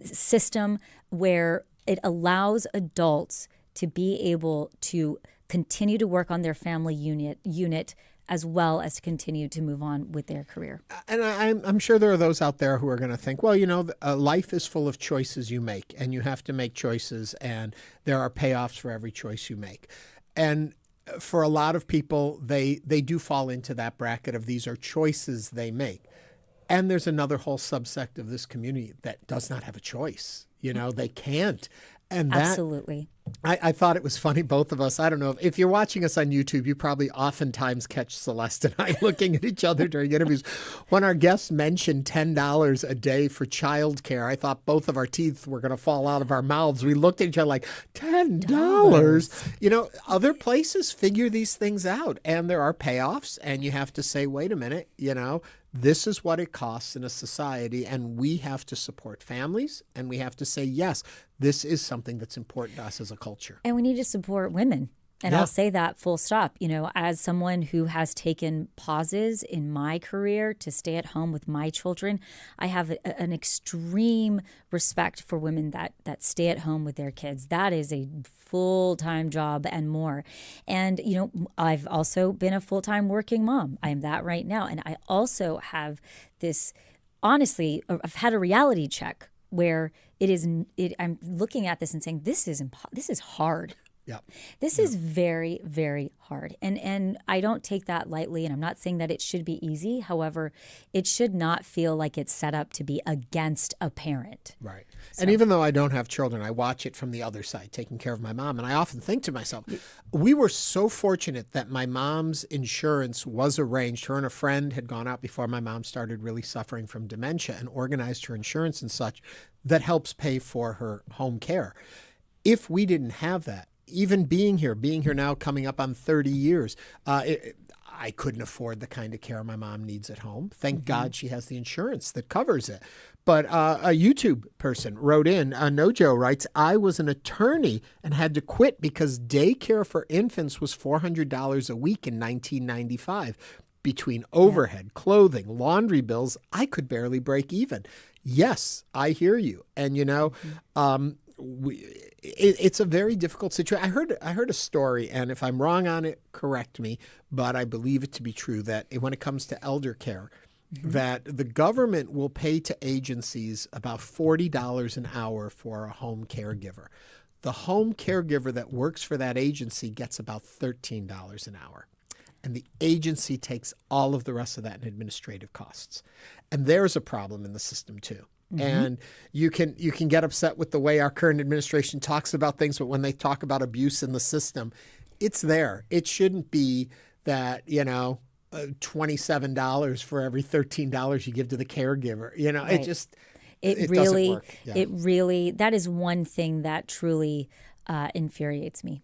system where it allows adults to be able to continue to work on their family unit as well as to continue to move on with their career. And I'm sure there are those out there who are going to think, well, life is full of choices you make, and you have to make choices, and there are payoffs for every choice you make. And for a lot of people, they do fall into that bracket of these are choices they make. And there's another whole subsect of this community that does not have a choice. They can't. And that, absolutely. I thought it was funny, both of us. I don't know. If you're watching us on YouTube, you probably oftentimes catch Celeste and I looking at each other during interviews. When our guests mentioned $10 a day for childcare, I thought both of our teeth were going to fall out of our mouths. We looked at each other like, $10? Other places figure these things out, and there are payoffs, and you have to say, wait a minute, this is what it costs in a society, and we have to support families, and we have to say, yes, this is something that's important to us as a culture. And we need to support women. And I'll say that full stop. As someone who has taken pauses in my career to stay at home with my children, I have an extreme respect for women that stay at home with their kids. That is a full-time job and more. And, I've also been a full-time working mom. I am that right now. And I also have this, honestly, I've had a reality check where I'm looking at this and saying, this is hard. Yeah. This is very, very hard. And I don't take that lightly, and I'm not saying that it should be easy. However, it should not feel like it's set up to be against a parent. Right. So. And even though I don't have children, I watch it from the other side, taking care of my mom. And I often think to myself, we were so fortunate that my mom's insurance was arranged. Her and a friend had gone out before my mom started really suffering from dementia and organized her insurance and such that helps pay for her home care. If we didn't have that, even being here now coming up on 30 years, I couldn't afford the kind of care my mom needs at home. Thank God she has the insurance that covers it. But a YouTube person wrote in, Nojo writes, I was an attorney and had to quit because daycare for infants was $400 a week in 1995. Between overhead, clothing, laundry bills, I could barely break even. yes, I hear you. And, it's a very difficult situation. I heard a story, and if I'm wrong on it, correct me, but I believe it to be true that when it comes to elder care, that the government will pay to agencies about $40 an hour for a home caregiver. The home caregiver that works for that agency gets about $13 an hour. And the agency takes all of the rest of that in administrative costs. And there's a problem in the system too. And you can get upset with the way our current administration talks about things, but when they talk about abuse in the system, it's there. It shouldn't be that, $27 for every $13 you give to the caregiver. Right. It really doesn't work. Yeah. It really, that is one thing that truly infuriates me.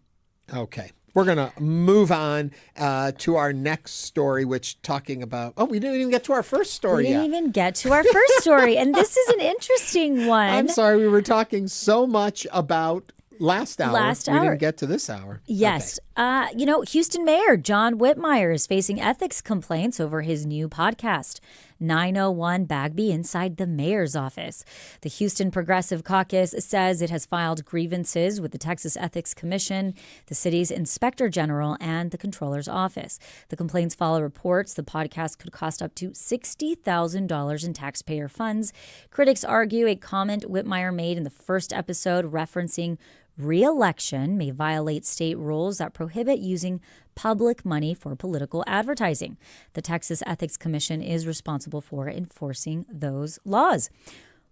Okay. We're going to move on to our next story, which talking about, we didn't even get to our first story yet. We didn't even get to our first story, and this is an interesting one. I'm sorry, we were talking so much about last hour. We didn't get to this hour. Yes. Okay. Houston Mayor John Whitmire is facing ethics complaints over his new podcast, 901 Bagby Inside the Mayor's Office. The Houston Progressive Caucus says it has filed grievances with the Texas Ethics Commission, the city's Inspector General, and the Controller's Office. The complaints follow reports the podcast could cost up to $60,000 in taxpayer funds. Critics argue a comment Whitmire made in the first episode referencing re-election may violate state rules that prohibit using public money for political advertising. The Texas Ethics Commission is responsible for enforcing those laws.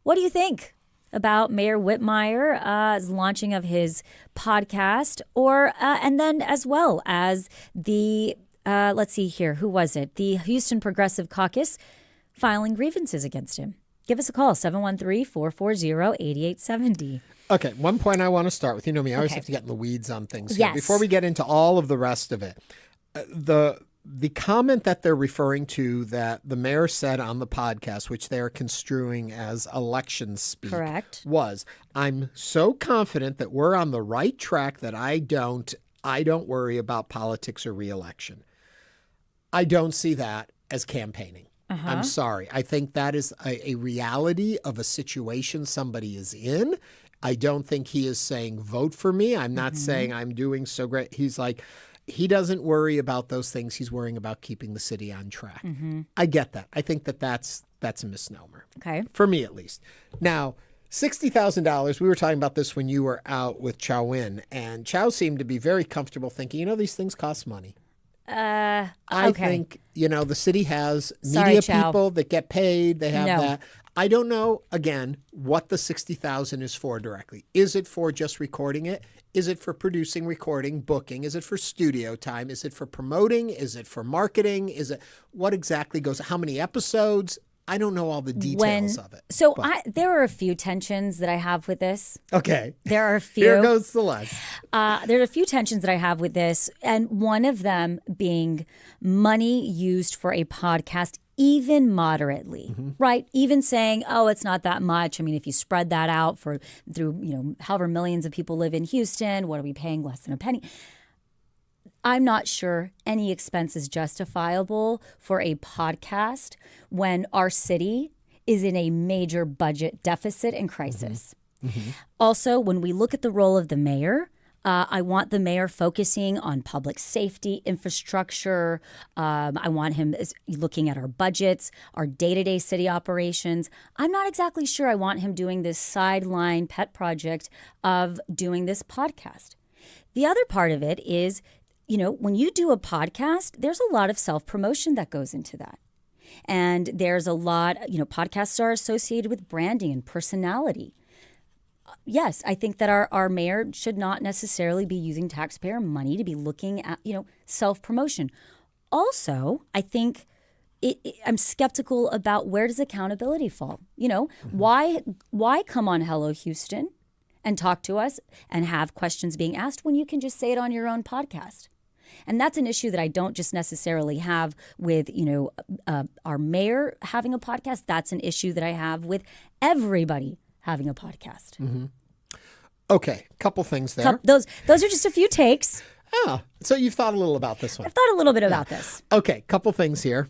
What do you think about Mayor Whitmire's launching of his podcast, and then as well as the let's see here, who was it? The Houston Progressive Caucus filing grievances against him. Give us a call, 713-440-8870. Okay, one point I want to start with. You know me, I always have to get in the weeds on things here. Yes. Before we get into all of the rest of it, the comment that they're referring to that the mayor said on the podcast, which they're construing as election speak, correct, was, I'm so confident that we're on the right track that I don't worry about politics or re-election. I don't see that as campaigning. I'm sorry. I think that is a reality of a situation somebody is in. I don't think he is saying, vote for me. I'm not saying I'm doing so great. He's like, he doesn't worry about those things. He's worrying about keeping the city on track. I get that. I think that's a misnomer. Okay. For me, at least. Now, $60,000, we were talking about this when you were out with Chow Win, and Chow seemed to be very comfortable thinking, these things cost money. I think, the city has media people that get paid. They have that. I don't know, again, what the $60,000 is for directly. Is it for just recording it? Is it for producing, recording, booking? Is it for studio time? Is it for promoting? Is it for marketing? What exactly goes, how many episodes? I don't know all the details of it. So there are a few tensions that I have with this. Okay. There are a few. Here goes Celeste. There are a few tensions that I have with this, and one of them being money used for a podcast, even moderately, right? Even saying, it's not that much. I mean, if you spread that out through however millions of people live in Houston, what are we paying? Less than a penny. I'm not sure any expense is justifiable for a podcast when our city is in a major budget deficit and crisis. Also, when we look at the role of the mayor, I want the mayor focusing on public safety, infrastructure. I want him looking at our budgets, our day-to-day city operations. I'm not exactly sure I want him doing this sideline pet project of doing this podcast. The other part of it is, when you do a podcast, there's a lot of self-promotion that goes into that. And there's a lot, podcasts are associated with branding and personality. Yes, I think that our mayor should not necessarily be using taxpayer money to be looking at, self-promotion. Also, I think I'm skeptical about where does accountability fall? Why come on Hello Houston and talk to us and have questions being asked when you can just say it on your own podcast? And that's an issue that I don't just necessarily have with, our mayor having a podcast. That's an issue that I have with everybody having a podcast. Okay, couple things there. Those are just a few takes. So you've thought a little about this one. I've thought a little bit about this. Okay, couple things here.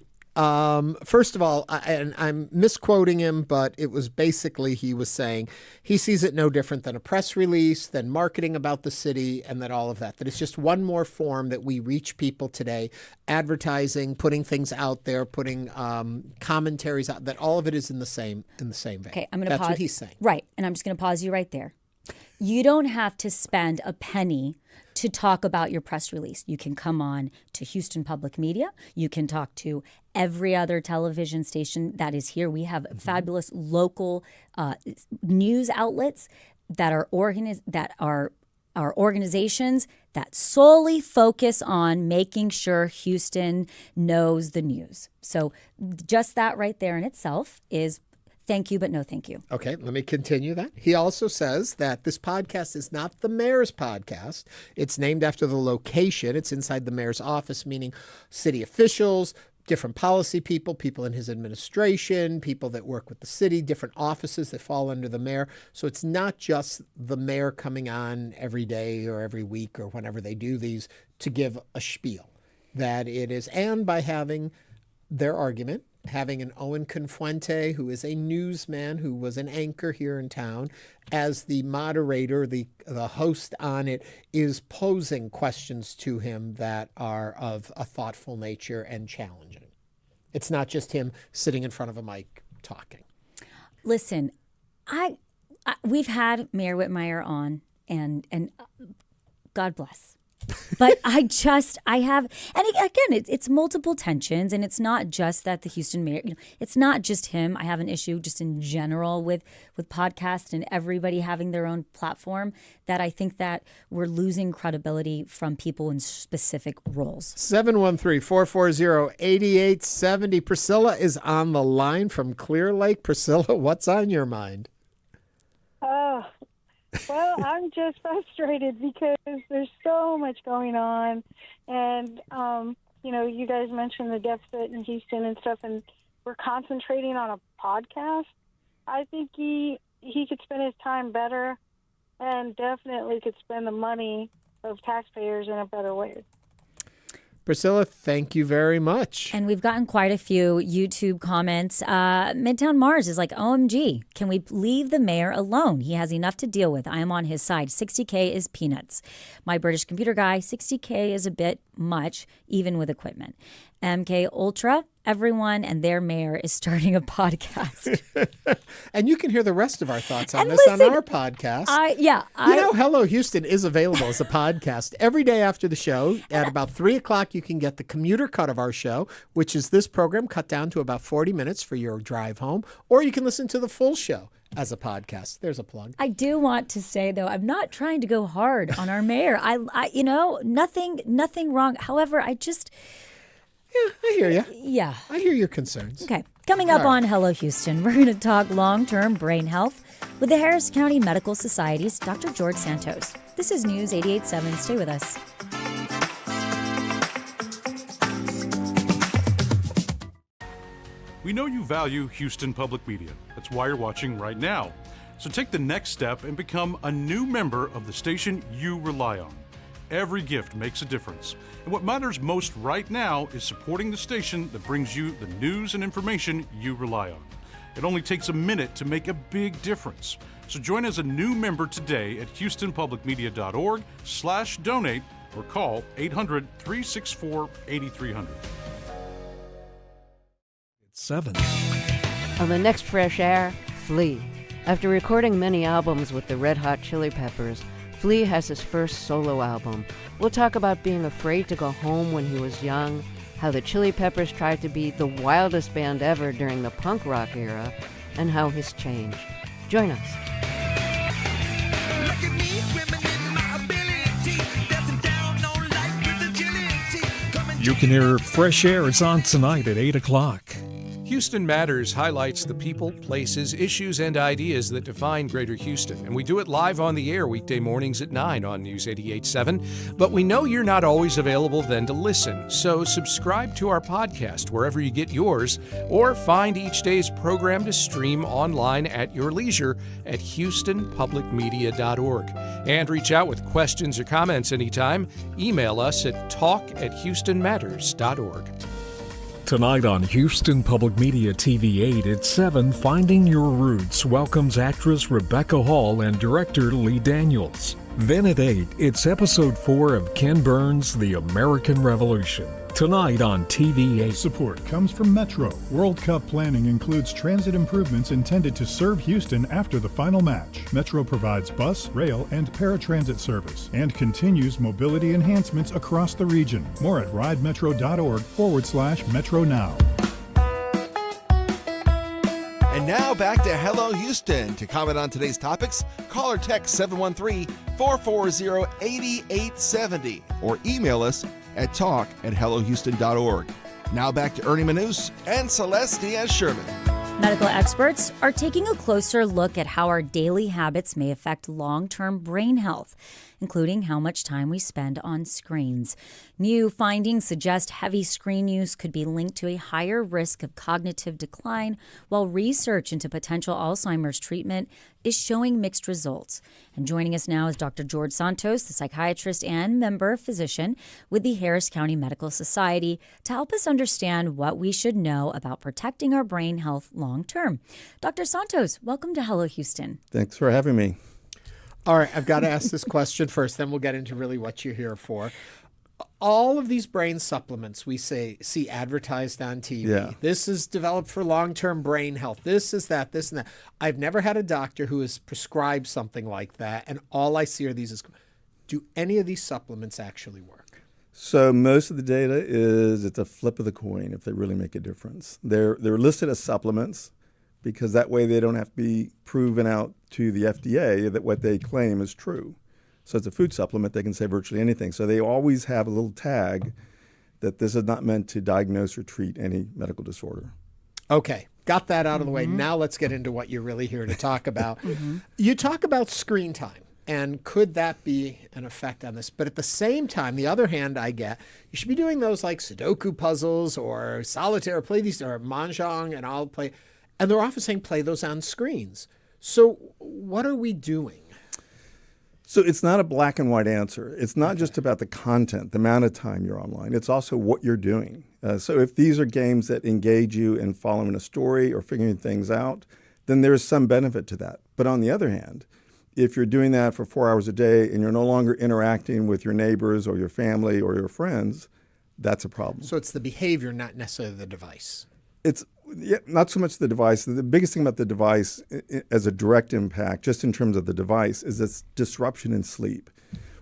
First of all, and I'm misquoting him, but it was basically he was saying he sees it no different than a press release, than marketing about the city, and that all of that. That it's just one more form that we reach people today, advertising, putting things out there, putting commentaries out. That all of it is in the same vein. Okay, I'm going to That's pause. what he's saying. Right, and I'm just going to pause you right there. You don't have to spend a penny to talk about your press release. You can come on to Houston Public Media. You can talk to every other television station that is here. We have fabulous local news outlets that are organizations that solely focus on making sure Houston knows the news. So just that right there in itself is thank you, but no thank you. Okay, let me continue that. He also says that this podcast is not the mayor's podcast. It's named after the location. It's inside the mayor's office, meaning city officials, different policy people, people in his administration, people that work with the city, different offices that fall under the mayor. So it's not just the mayor coming on every day or every week or whenever they do these to give a spiel. That it is, and by having their argument, having an Owen Confuente, who is a newsman, who was an anchor here in town, as the moderator, the host on it, is posing questions to him that are of a thoughtful nature and challenging. It's not just him sitting in front of a mic talking. Listen, we've had Mayor Whitmire on, and God bless. But I have, and again, it's multiple tensions, and it's not just that the Houston mayor, it's not just him. I have an issue just in general with podcasts and everybody having their own platform, that I think that we're losing credibility from people in specific roles. 713-440-8870. Priscilla is on the line from Clear Lake. Priscilla, what's on your mind? Well, I'm just frustrated because there's so much going on. And, you guys mentioned the deficit in Houston and stuff, and we're concentrating on a podcast. I think he could spend his time better and definitely could spend the money of taxpayers in a better way. Priscilla, thank you very much. And we've gotten quite a few YouTube comments. Midtown Mars is like, OMG, can we leave the mayor alone? He has enough to deal with. I am on his side. 60K is peanuts. My British computer guy, 60K is a bit much, even with equipment. MK Ultra, everyone and their mayor is starting a podcast. And you can hear the rest of our thoughts on And this listen, on our podcast. Hello Houston is available as a podcast every day after the show. At about 3 o'clock, you can get the commuter cut of our show, which is this program cut down to about 40 minutes for your drive home, or you can listen to the full show as a podcast. There's a plug. I do want to say, though, I'm not trying to go hard on our mayor. Nothing wrong. However, I hear you. Yeah. I hear your concerns. Okay. Coming up on Hello Houston, we're going to talk long-term brain health with the Harris County Medical Society's Dr. George Santos. This is News 88.7. Stay with us. We know you value Houston Public Media. That's why you're watching right now. So take the next step and become a new member of the station you rely on. Every gift makes a difference. And what matters most right now is supporting the station that brings you the news and information you rely on. It only takes a minute to make a big difference. So join as a new member today at houstonpublicmedia.org/donate or call 800-364-8300. 7. On the next Fresh Air, Flea. After recording many albums with the Red Hot Chili Peppers, Flea has his first solo album. We'll talk about being afraid to go home when he was young, how the Chili Peppers tried to be the wildest band ever during the punk rock era, and how he's changed. Join us. You can hear Fresh Air. It's on tonight at 8 o'clock. Houston Matters highlights the people, places, issues, and ideas that define Greater Houston. And we do it live on the air weekday mornings at 9 on News 88.7. But we know you're not always available then to listen. So subscribe to our podcast wherever you get yours, or find each day's program to stream online at your leisure at houstonpublicmedia.org. And reach out with questions or comments anytime. Email us at talk@houstonmatters.org. Tonight on Houston Public Media TV 8 at 7, Finding Your Roots welcomes actress Rebecca Hall and director Lee Daniels. Then at 8, it's episode 4 of Ken Burns' The American Revolution. Tonight on TV 8. Support comes from Metro. World Cup planning includes transit improvements intended to serve Houston after the final match. Metro provides bus, rail, and paratransit service and continues mobility enhancements across the region. More at ridemetro.org/Metro Now. And now back to Hello Houston. To comment on today's topics, call or text 713-440-8870 or email us at talk@hellohouston.org. Now back to Ernie Manous and Celeste Diaz-Sherman. Medical experts are taking a closer look at how our daily habits may affect long-term brain health, including how much time we spend on screens. New findings suggest heavy screen use could be linked to a higher risk of cognitive decline, while research into potential Alzheimer's treatment is showing mixed results. And joining us now is Dr. George Santos, the psychiatrist and member physician with the Harris County Medical Society, to help us understand what we should know about protecting our brain health long term. Dr. Santos, welcome to Hello Houston. Thanks for having me. All right, I've got to ask this question first, then we'll get into really what you're here for. All of these brain supplements we see advertised on TV. Yeah. This is developed for long-term brain health. This is that, this and that. I've never had a doctor who has prescribed something like that, and all I see are these. Do any of these supplements actually work? So most of the data is it's a flip of the coin if they really make a difference. They're listed as supplements because that way they don't have to be proven out to the FDA that what they claim is true. So it's a food supplement. They can say virtually anything. So they always have a little tag that this is not meant to diagnose or treat any medical disorder. Okay, got that out of the way. Now let's get into what you're really here to talk about. You talk about screen time, and could that be an effect on this? But at the same time, the other hand I get, you should be doing those like Sudoku puzzles or solitaire, play these, or Mahjong, and I'll play. And they're often saying play those on screens. So what are we doing? So it's not a black and white answer. It's not just about the content, the amount of time you're online. It's also what you're doing. So if these are games that engage you in following a story or figuring things out, then there's some benefit to that. But on the other hand, if you're doing that for 4 hours a day and you're no longer interacting with your neighbors or your family or your friends, that's a problem. So it's the behavior, not necessarily the device. It's not so much the device. The biggest thing about the device as a direct impact, just in terms of the device, is its disruption in sleep.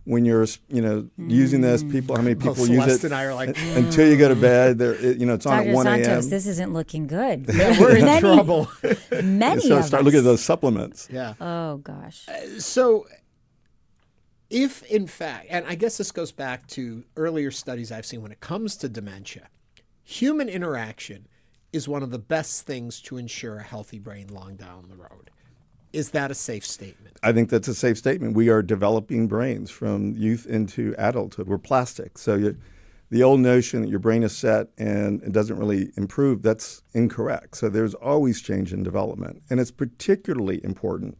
When you're, using this, how many people use Celeste it and I are like, until you go to bed? It's on at 1 a.m. Santos, this isn't looking good. We're in trouble. Many so of start us. looking at those supplements. Yeah. Oh, gosh. So if, in fact, and I guess this goes back to earlier studies I've seen when it comes to dementia, human interaction is one of the best things to ensure a healthy brain long down the road. Is that a safe statement? I think that's a safe statement. We are developing brains from youth into adulthood. We're plastic. So the old notion that your brain is set and it doesn't really improve, that's incorrect. So there's always change in development. And it's particularly important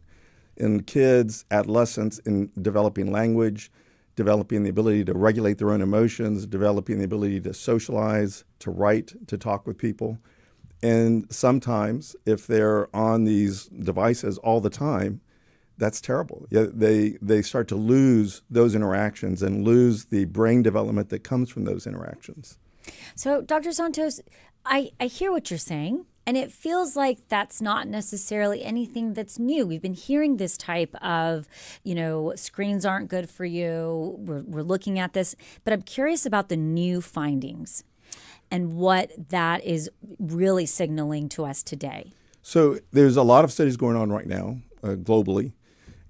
in kids, adolescents, in developing language, developing the ability to regulate their own emotions, developing the ability to socialize, to write, to talk with people. And sometimes, if they're on these devices all the time, that's terrible. They start to lose those interactions and lose the brain development that comes from those interactions. So, Dr. Santos, I hear what you're saying, and it feels like that's not necessarily anything that's new. We've been hearing this type of, screens aren't good for you. We're looking at this, but I'm curious about the new findings and what that is really signaling to us today. So there's a lot of studies going on right now globally.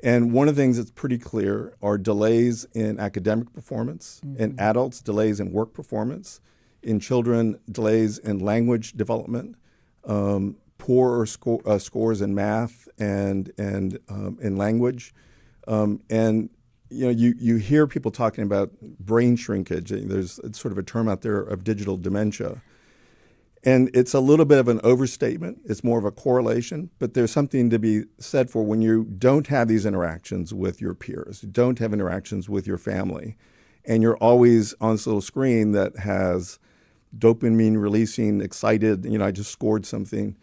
And one of the things that's pretty clear are delays in academic performance, in adults, delays in work performance, in children, delays in language development, poorer scores in math and in language. And you hear people talking about brain shrinkage. There's sort of a term out there of digital dementia. And it's a little bit of an overstatement. It's more of a correlation. But there's something to be said for when you don't have these interactions with your peers, don't have interactions with your family, and you're always on this little screen that has dopamine releasing, excited, I just scored something.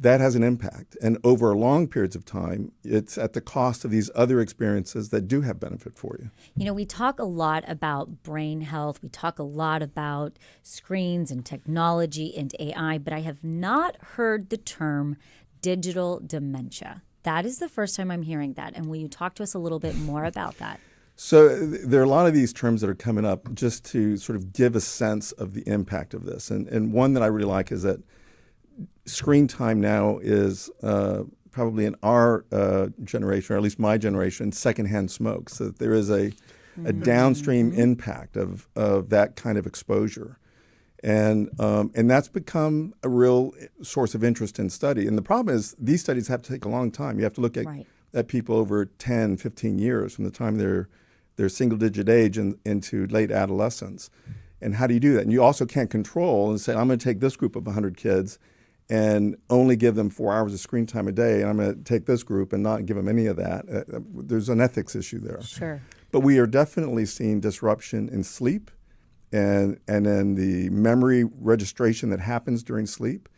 That has an impact. And over long periods of time, it's at the cost of these other experiences that do have benefit for you. We talk a lot about brain health. We talk a lot about screens and technology and AI, but I have not heard the term digital dementia. That is the first time I'm hearing that. And will you talk to us a little bit more about that? So there are a lot of these terms that are coming up just to sort of give a sense of the impact of this. And one that I really like is that screen time now is probably in our generation, or at least my generation, secondhand smoke. So that there is a downstream impact of that kind of exposure. And that's become a real source of interest in study. And the problem is these studies have to take a long time. You have to look at people over 10, 15 years from the time they're single-digit age into late adolescence. And how do you do that? And you also can't control and say, I'm going to take this group of 100 kids and only give them 4 hours of screen time a day, and I'm going to take this group and not give them any of that. There's an ethics issue there. Sure. But we are definitely seeing disruption in sleep and in the memory registration that happens during sleep.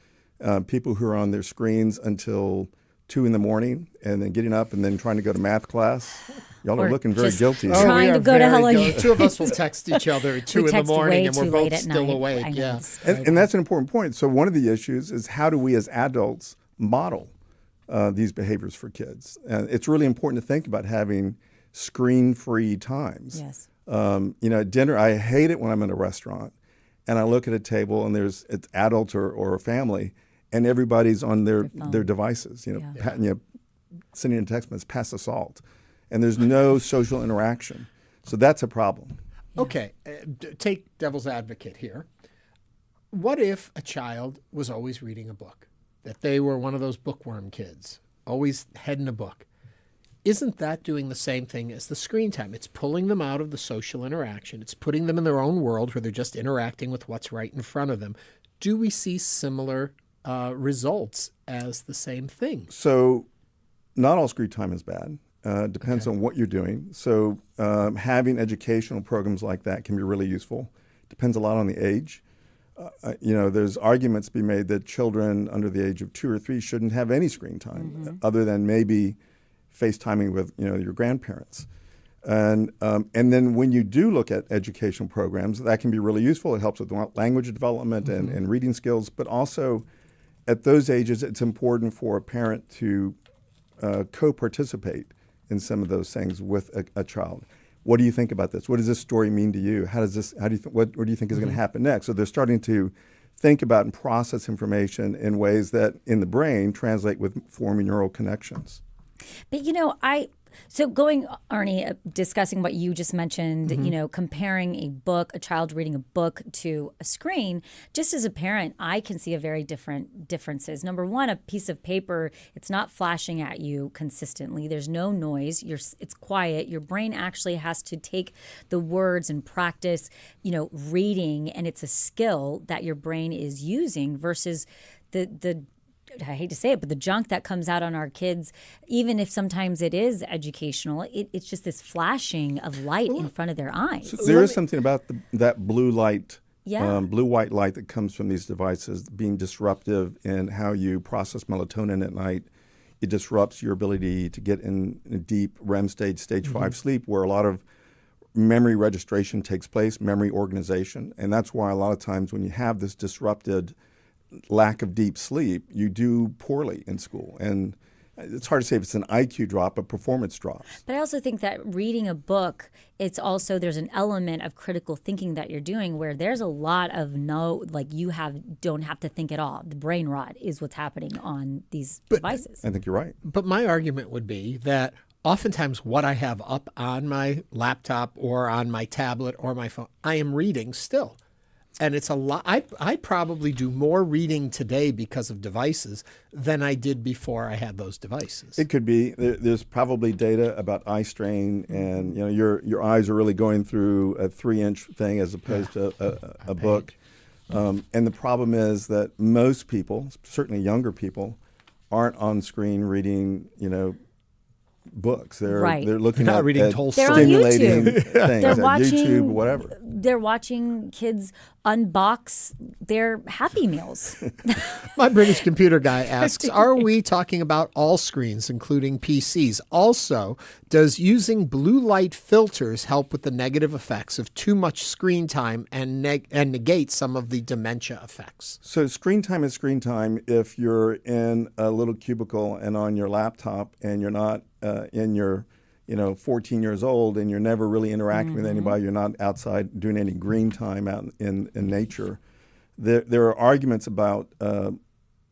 People who are on their screens until 2 in the morning and then getting up and then trying to go to math class. Y'all are looking very guilty. Trying to go to Hello. Two of us will text each other at 2 in the morning and we're both still awake. Yeah. And that's an important point. So one of the issues is how do we as adults model these behaviors for kids? And it's really important to think about having screen-free times. Yes. At dinner, I hate it when I'm in a restaurant and I look at a table and it's adults or a family and everybody's on their devices, sending a text message, pass the salt. And there's no social interaction. So that's a problem. Okay, take devil's advocate here. What if a child was always reading a book? That they were one of those bookworm kids, always head in a book. Isn't that doing the same thing as the screen time? It's pulling them out of the social interaction. It's putting them in their own world where they're just interacting with what's right in front of them. Do we see similar results as the same thing? So not all screen time is bad. Depends on what you're doing. So having educational programs like that can be really useful. Depends a lot on the age. There's arguments to be made that children under the age of 2 or 3 shouldn't have any screen time other than maybe FaceTiming with your grandparents. And then when you do look at educational programs, that can be really useful. It helps with language development and reading skills. But also at those ages, it's important for a parent to co-participate in some of those things with a child. What do you think about this? What does this story mean to you? What do you think is going to happen next? So they're starting to think about and process information in ways that in the brain translate with forming neural connections. But Ernie, discussing what you just mentioned, comparing a child reading a book to a screen, just as a parent, I can see a very different differences. Number one, a piece of paper, it's not flashing at you consistently. There's no noise. It's quiet. Your brain actually has to take the words and practice, reading, and it's a skill that your brain is using versus the I hate to say it, but the junk that comes out on our kids, even if sometimes it is educational, it's just this flashing of light in front of their eyes. So there is something about that blue light, blue-white light that comes from these devices being disruptive in how you process melatonin at night. It disrupts your ability to get in a deep REM stage 5 sleep, where a lot of memory registration takes place, memory organization. And that's why a lot of times when you have this disrupted lack of deep sleep, you do poorly in school. And it's hard to say if it's an IQ drop, but performance drops. But I also think that reading a book, there's an element of critical thinking that you're doing where there's a lot of don't have to think at all. The brain rot is what's happening on these devices. I think you're right. But my argument would be that oftentimes what I have up on my laptop or on my tablet or my phone, I am reading still. And it's a lot. I probably do more reading today because of devices than I did before I had those devices. It could be. There's probably data about eye strain, and your eyes are really going through a 3-inch thing as opposed to a book. And the problem is that most people, certainly younger people, aren't on screen reading books. They're Right. looking They're not at, reading at Tolstoy. They're on stimulating YouTube. things, They're at watching YouTube, whatever. They're watching kids unbox their Happy Meals. My British computer guy asks, are we talking about all screens, including PCs? Also, does using blue light filters help with the negative effects of too much screen time and negate some of the dementia effects? So screen time is screen time if you're in a little cubicle and on your laptop and you're not in your 14 years old and you're never really interacting with anybody, you're not outside doing any green time out in nature. There are arguments about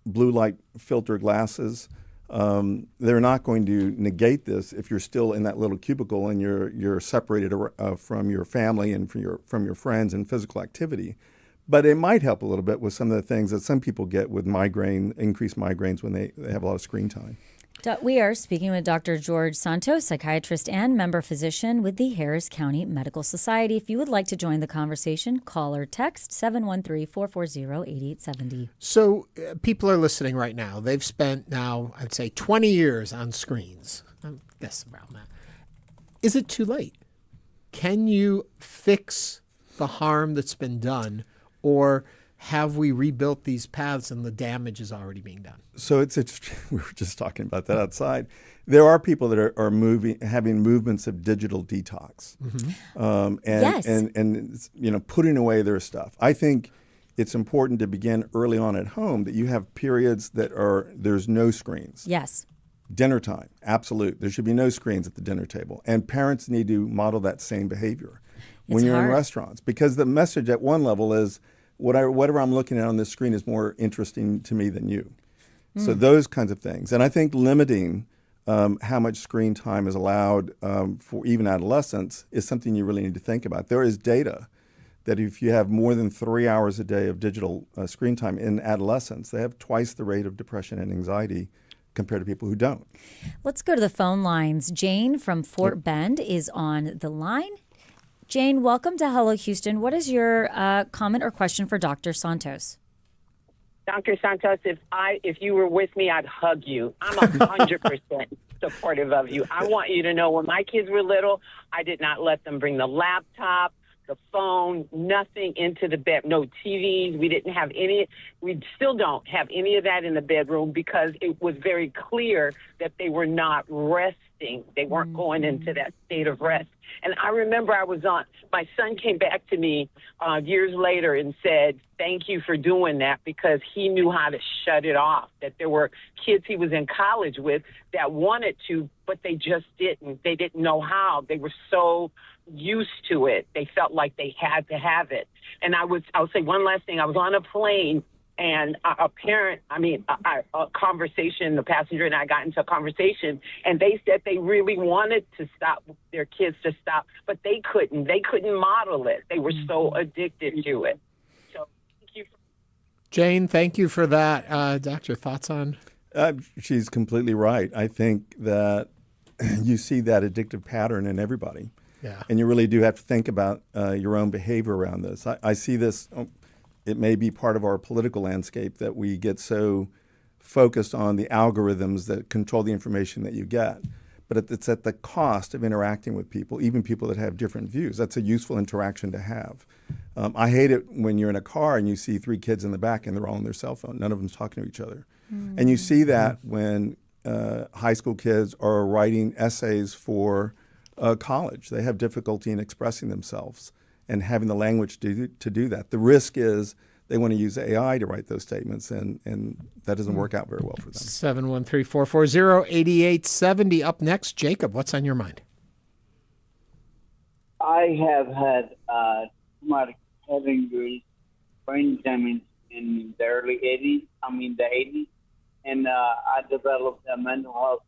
blue light filter glasses. They're not going to negate this if you're still in that little cubicle and you're separated from your family and from your friends and physical activity. But it might help a little bit with some of the things that some people get with increased migraines when they have a lot of screen time. We are speaking with Dr. George Santos, psychiatrist and member physician with the Harris County Medical Society. If you would like to join the conversation, call or text 713-440-8870. So people are listening right now. They've spent now, I'd say, 20 years on screens. I guess around that. Is it too late? Can you fix the harm that's been done, or have we rebuilt these paths and the damage is already being done? So we were just talking about that outside. There are people that are having movements of digital detox, and putting away their stuff. I think it's important to begin early on at home, that you have periods that there's no screens. Yes. Dinner time, absolute. There should be no screens at the dinner table, and parents need to model that same behavior when you're in restaurants, because the message at one level is, whatever I'm looking at on this screen is more interesting to me than you. So those kinds of things. And I think limiting how much screen time is allowed for even adolescents is something you really need to think about. There is data that if you have more than 3 hours a day of digital screen time in adolescents, they have twice the rate of depression and anxiety compared to people who don't. Let's go to the phone lines. Jane from Fort Bend is on the line. Jane, welcome to Hello Houston. What is your comment or question for Dr. Santos? Dr. Santos, if you were with me, I'd hug you. I'm 100% supportive of you. I want you to know, when my kids were little, I did not let them bring the laptop, the phone, nothing into the bed. No TVs. We didn't have any. We still don't have any of that in the bedroom, because it was very clear that they were not resting. They weren't going into that state of rest. And I remember my son came back to me years later and said, thank you for doing that, because he knew how to shut it off. That there were kids he was in college with that wanted to, but they just didn't. They didn't know how. They were so used to it. They felt like they had to have it. And I'll say one last thing. I was on a plane, and a conversation, the passenger and I got into a conversation, and they said they really wanted to stop their kids to stop, but they couldn't. They couldn't model it. They were so addicted to it. So thank you. Jane, thank you for that. Doctor, thoughts on? She's completely right. I think that you see that addictive pattern in everybody. Yeah. And you really do have to think about your own behavior around this. I see this. It may be part of our political landscape that we get so focused on the algorithms that control the information that you get. But it's at the cost of interacting with people, even people that have different views. That's a useful interaction to have. I hate it when you're in a car and you see 3 kids in the back and they're all on their cell phone. None of them's talking to each other. And you see that when high school kids are writing essays for college. They have difficulty in expressing themselves and having the language to do that. The risk is they want to use AI to write those statements, and that doesn't work out very well for them. 713-440-8870. Up next, Jacob, what's on your mind? I have had traumatic head injuries, brain damage in the early 80s, the 80s, and I developed mental health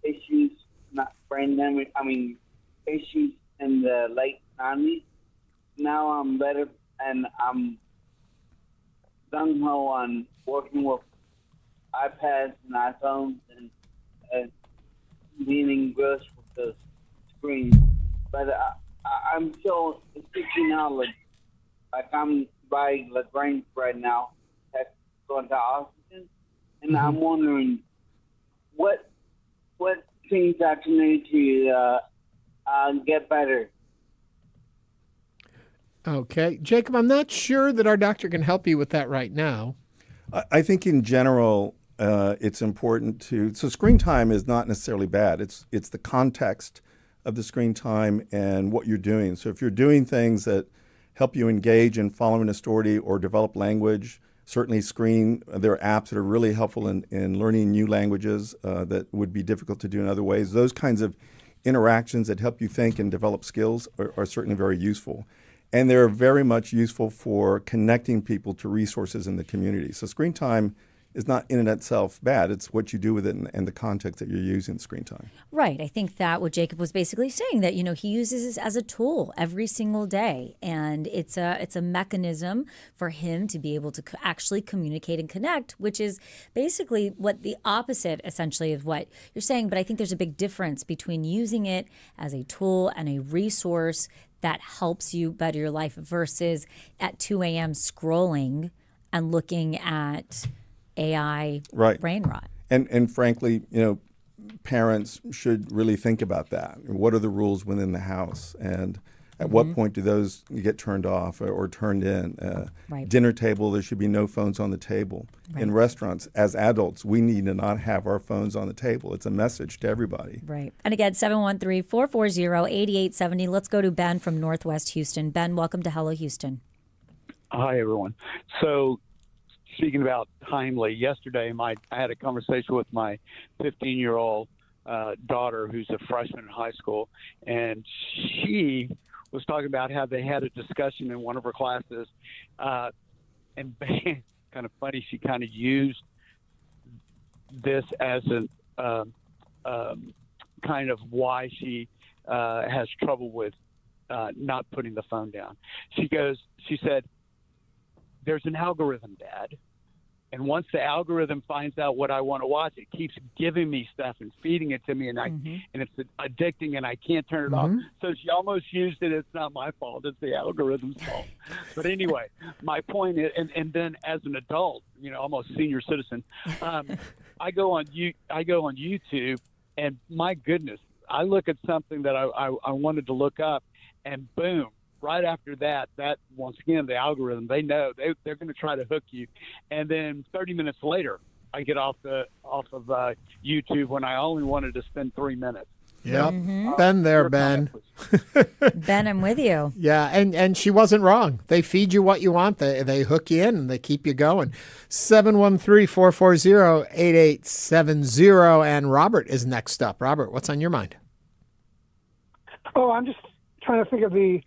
issues, not brain damage, issues in the late 90s. Now I'm better, and I'm gung-ho on working with iPads and iPhones and being engrossed with the screen. But I'm still seeking knowledge. Like I'm buying Lagrange right now, that's going to oxygen, and I'm wondering what things that you need to get better. Okay. Jacob, I'm not sure that our doctor can help you with that right now. I think in general, it's important to, so screen time is not necessarily bad. It's the context of the screen time and what you're doing. So if you're doing things that help you engage in following a story or develop language, certainly there are apps that are really helpful in learning new languages that would be difficult to do in other ways. Those kinds of interactions that help you think and develop skills are certainly very useful. And they're very much useful for connecting people to resources in the community. So screen time is not in and of itself bad. It's what you do with it and the context that you're using screen time. Right. I think that what Jacob was basically saying, that, he uses this as a tool every single day. And it's a mechanism for him to be able to actually communicate and connect, which is basically what the opposite, essentially, of what you're saying. But I think there's a big difference between using it as a tool and a resource that helps you better your life versus at 2 a.m. scrolling and looking at AI brain rot. And frankly, parents should really think about that. What are the rules within the house? And at what point do those get turned off or turned in? Dinner table, there should be no phones on the table. In restaurants, as adults, we need to not have our phones on the table. It's a message to everybody. Right. And again, 713-440-8870. Let's go to Ben from Northwest Houston. Ben, welcome to Hello Houston. Hi, everyone. So, speaking about timely, yesterday I had a conversation with my 15-year-old daughter who's a freshman in high school, and she was talking about how they had a discussion in one of her classes, and kind of funny, she kind of used this as an kind of why she has trouble with not putting the phone down. She said, "There's an algorithm, Dad. And once the algorithm finds out what I want to watch, it keeps giving me stuff and feeding it to me, and and it's addicting, and I can't turn it off." So she almost used it. It's not my fault. It's the algorithm's fault. But anyway, my point is, and then as an adult, almost senior citizen, I go on YouTube, and my goodness, I look at something that I wanted to look up, and boom. Right after that once again, the algorithm, they know they're going to try to hook you. And then 30 minutes later, I get off of YouTube when I only wanted to spend 3 minutes. Yep. Been there, Ben. Ben, I'm with you. Yeah, and she wasn't wrong. They feed you what you want. They hook you in and they keep you going. 713-440-8870. And Robert is next up. Robert, what's on your mind? Oh, I'm just trying to think of the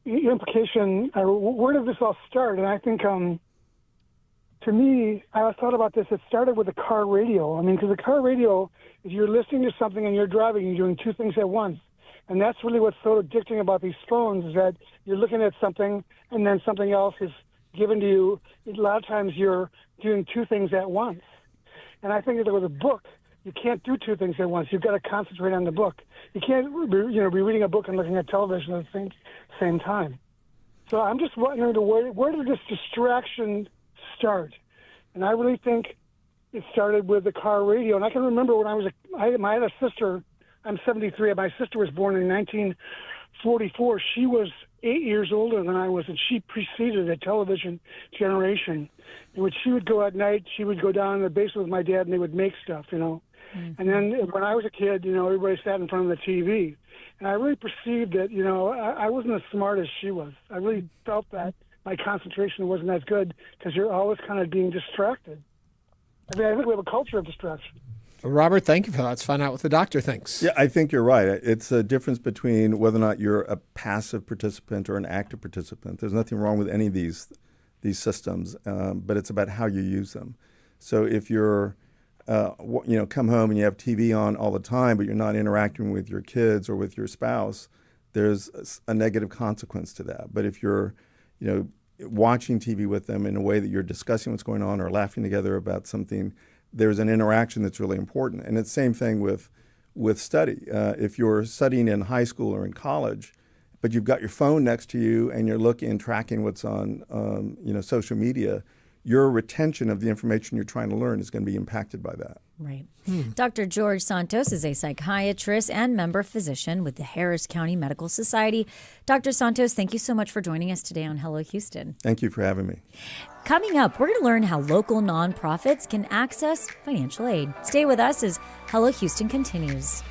implication, where did this all start? And I think, to me, I thought about this, it started with the car radio. I mean, because the car radio, if you're listening to something and you're driving, you're doing two things at once. And that's really what's so addicting about these phones, is that you're looking at something and then something else is given to you. A lot of times you're doing two things at once. And I think that with a book, you can't do two things at once. You've got to concentrate on the book. You can't, be reading a book and looking at television at the same time. So I'm just wondering where did this distraction start? And I really think it started with the car radio. And I can remember when I had a sister. I'm 73. My sister was born in 1944. She was 8 years older than I was, and she preceded a television generation in which she would go at night. She would go down in the basement with my dad, and they would make stuff, And then when I was a kid, everybody sat in front of the TV. And I really perceived that, I wasn't as smart as she was. I really felt that my concentration wasn't as good because you're always kind of being distracted. I think we have a culture of distraction. Robert, thank you for that. Let's find out what the doctor thinks. Yeah, I think you're right. It's a difference between whether or not you're a passive participant or an active participant. There's nothing wrong with any of these systems, but it's about how you use them. So if you're come home and you have TV on all the time, but you're not interacting with your kids or with your spouse, there's a negative consequence to that. But if you're, watching TV with them in a way that you're discussing what's going on or laughing together about something, there's an interaction that's really important. And it's the same thing with study. If you're studying in high school or in college, but you've got your phone next to you and you're looking and tracking what's on, social media, your retention of the information you're trying to learn is going to be impacted by that. Right. Dr. George Santos is a psychiatrist and member physician with the Harris County Medical Society. Dr. Santos, thank you so much for joining us today on Hello Houston. Thank you for having me. Coming up, we're going to learn how local nonprofits can access financial aid. Stay with us as Hello Houston continues.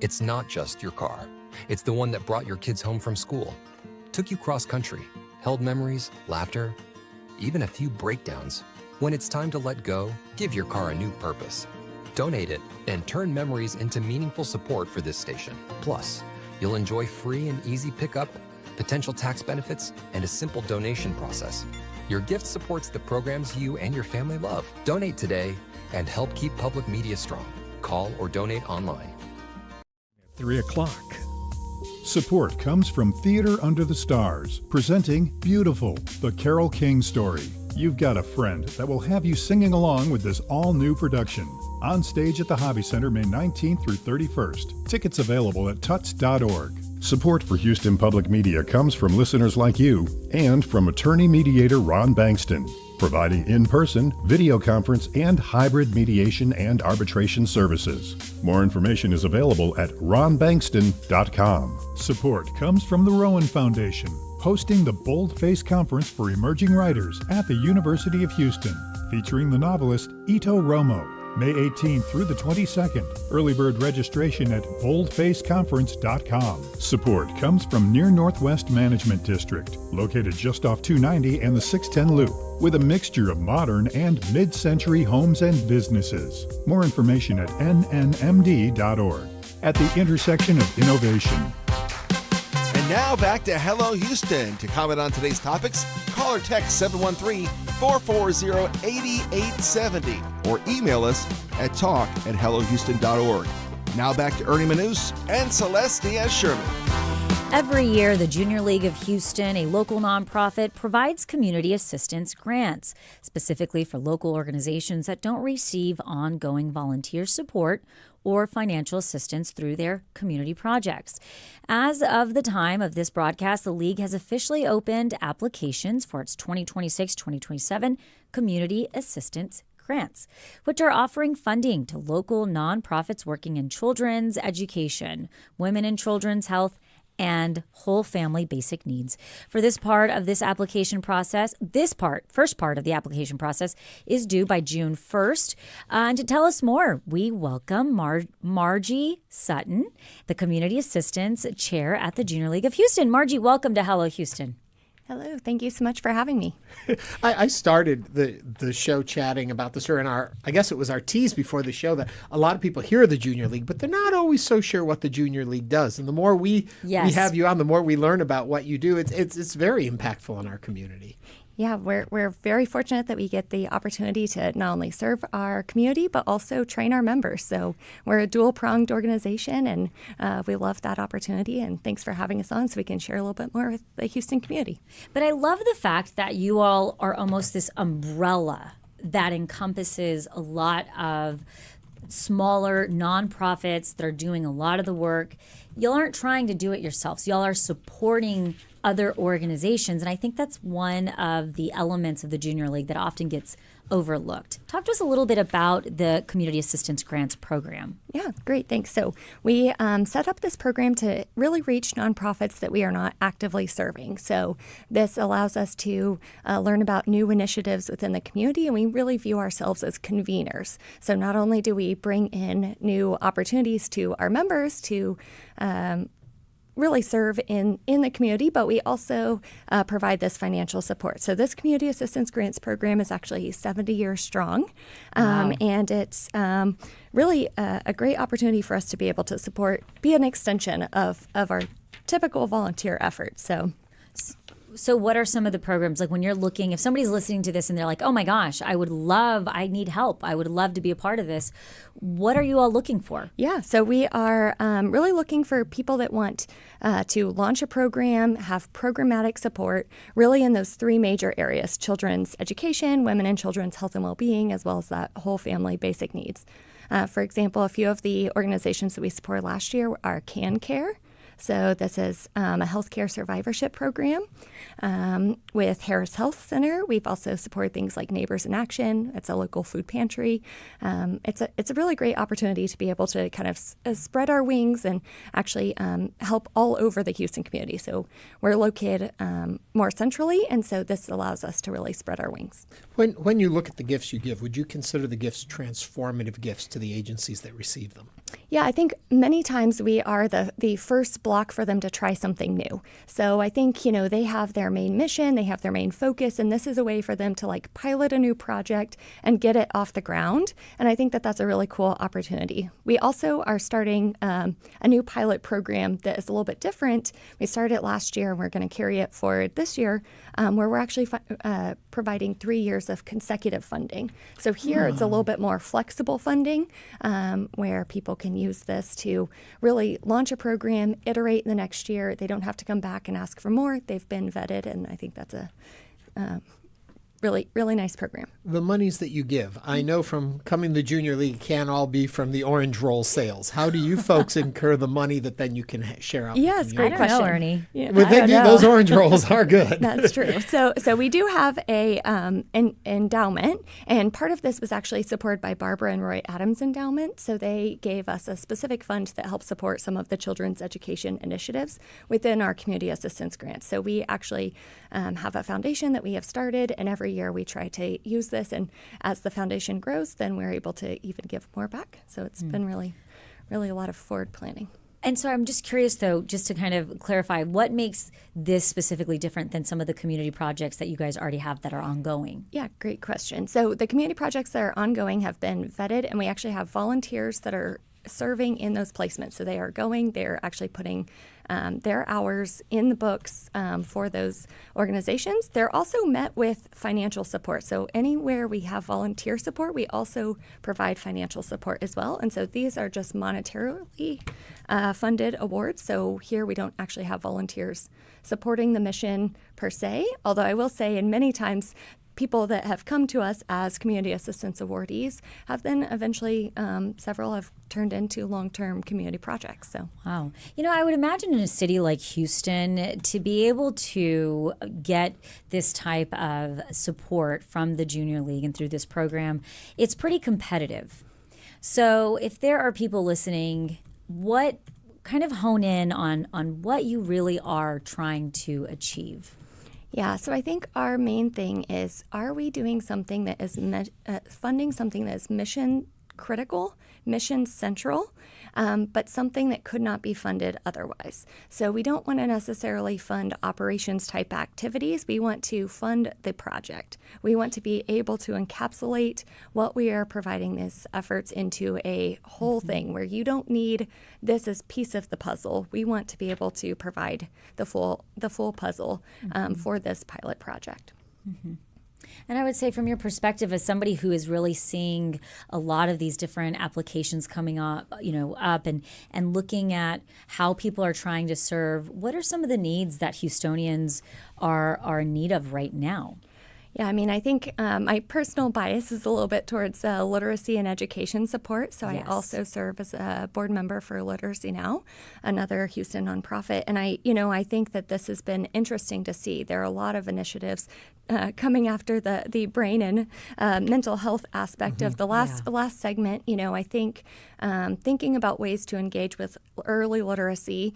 It's not just your car. It's the one that brought your kids home from school, took you cross-country, held memories, laughter, even a few breakdowns. When it's time to let go, give your car a new purpose. Donate it and turn memories into meaningful support for this station. Plus, you'll enjoy free and easy pickup, potential tax benefits, and a simple donation process. Your gift supports the programs you and your family love. Donate today and help keep public media strong. Call or donate online. 3 o'clock. Support comes from Theater Under the Stars, presenting Beautiful, the Carole King story. You've got a friend that will have you singing along with this all-new production. On stage at the Hobby Center May 19th through 31st. Tickets available at tuts.org. Support for Houston Public Media comes from listeners like you and from attorney mediator Ron Bankston, providing in-person, video conference, and hybrid mediation and arbitration services. More information is available at ronbankston.com. Support comes from the Rowan Foundation, hosting the Boldface Conference for Emerging Writers at the University of Houston, featuring the novelist Ito Romo, May 18th through the 22nd. Early bird registration at boldfaceconference.com. Support comes from Near Northwest Management District, located just off 290 and the 610 Loop, with a mixture of modern and mid-century homes and businesses. More information at nnmd.org. At the intersection of innovation. And now back to Hello Houston. To comment on today's topics, call or text 713-440-8870 or email us at talk@hellohouston.org. Now back to Ernie Manous and Celeste Diaz-Sherman. Every year, the Junior League of Houston, a local nonprofit, provides community assistance grants, specifically for local organizations that don't receive ongoing volunteer support or financial assistance through their community projects. As of the time of this broadcast, the League has officially opened applications for its 2026-2027 Community Assistance Grants, which are offering funding to local nonprofits working in children's education, women and children's health, and whole family basic needs. For this part of this application process, first part of the application process is due by June 1st. And to tell us more, we welcome Margie Sutton, the Community Assistance Chair at the Junior League of Houston. Margie, welcome to Hello Houston. Hello. Thank you so much for having me. I started the show chatting about this, or I guess it was our tease before the show, that a lot of people hear the Junior League, but they're not always so sure what the Junior League does. And the more we have you on, the more we learn about what you do. It's very impactful in our community. Yeah, we're very fortunate that we get the opportunity to not only serve our community, but also train our members. So we're a dual-pronged organization, and we love that opportunity. And thanks for having us on so we can share a little bit more with the Houston community. But I love the fact that you all are almost this umbrella that encompasses a lot of smaller nonprofits that are doing a lot of the work. Y'all aren't trying to do it yourselves. Y'all are supporting other organizations. And I think that's one of the elements of the Junior League that often gets overlooked. Talk to us a little bit about the Community Assistance Grants program. Yeah, great. Thanks. So we set up this program to really reach nonprofits that we are not actively serving. So this allows us to learn about new initiatives within the community, and we really view ourselves as conveners. So not only do we bring in new opportunities to our members to really serve in the community, but we also provide this financial support. So this Community Assistance Grants program is actually 70 years strong, and it's really a great opportunity for us to be able to be an extension of our typical volunteer efforts. So what are some of the programs, like when you're looking, if somebody's listening to this and they're like, oh my gosh, I need help, I would love to be a part of this, what are you all looking for? Yeah, so we are really looking for people that want to launch a program, have programmatic support, really in those three major areas: children's education, women and children's health and well-being, as well as that whole family basic needs. For example, a few of the organizations that we supported last year are CanCare, So this is a healthcare survivorship program with Harris Health Center. We've also supported things like Neighbors in Action. It's a local food pantry. It's a really great opportunity to be able to kind of spread our wings and actually help all over the Houston community. So we're located more centrally, and so this allows us to really spread our wings. When you look at the gifts you give, would you consider the gifts transformative gifts to the agencies that receive them? Yeah, I think many times we are the first block for them to try something new. So I think, they have their main mission, they have their main focus, and this is a way for them to pilot a new project and get it off the ground. And I think that that's a really cool opportunity. We also are starting a new pilot program that is a little bit different. We started it last year, and we're going to carry it forward this year, where we're actually providing 3 years of consecutive funding. So here it's a little bit more flexible funding, where people can use this to really launch a program, iterate in the next year. They don't have to come back and ask for more. They've been vetted, and I think that's a really, really nice program. The monies that you give, I know from coming to the Junior League, can't all be from the orange roll sales. How do you folks incur the money that then you can share out? Yes, great question. Ernie. Yeah, those orange rolls are good. That's true. So we do have a an endowment, and part of this was actually supported by Barbara and Roy Adams Endowment. So they gave us a specific fund that helps support some of the children's education initiatives within our community assistance grants. So we actually have a foundation that we have started, and every year we try to use this, and as the foundation grows, then we're able to even give more back. So it's been really a lot of forward planning. And so I'm just curious, though, just to kind of clarify, what makes this specifically different than some of the community projects that you guys already have that are ongoing? Yeah, great question. So the community projects that are ongoing have been vetted, and we actually have volunteers that are serving in those placements. So they're actually putting their hours in the books for those organizations. They're also met with financial support. So anywhere we have volunteer support, we also provide financial support as well. And so these are just monetarily funded awards. So here we don't actually have volunteers supporting the mission per se, although I will say in many times people that have come to us as community assistance awardees have then eventually, several have turned into long-term community projects. So, wow. I would imagine in a city like Houston, to be able to get this type of support from the Junior League and through this program, it's pretty competitive. So if there are people listening, what kind of hone in on what you really are trying to achieve? Yeah, so I think our main thing is, are we doing something that is funding something that is mission critical, mission central, but something that could not be funded otherwise. So we don't want to necessarily fund operations type activities. We want to fund the project. We want to be able to encapsulate what we are providing these efforts into a whole thing where you don't need this as piece of the puzzle. We want to be able to provide the full puzzle for this pilot project. Mm-hmm. And I would say from your perspective as somebody who is really seeing a lot of these different applications coming up, and looking at how people are trying to serve, what are some of the needs that Houstonians are in need of right now? Yeah, I think my personal bias is a little bit towards literacy and education support. So yes. I also serve as a board member for Literacy Now, another Houston nonprofit. And I think that this has been interesting to see. There are a lot of initiatives coming after the brain and mental health aspect of the last segment. I think thinking about ways to engage with early literacy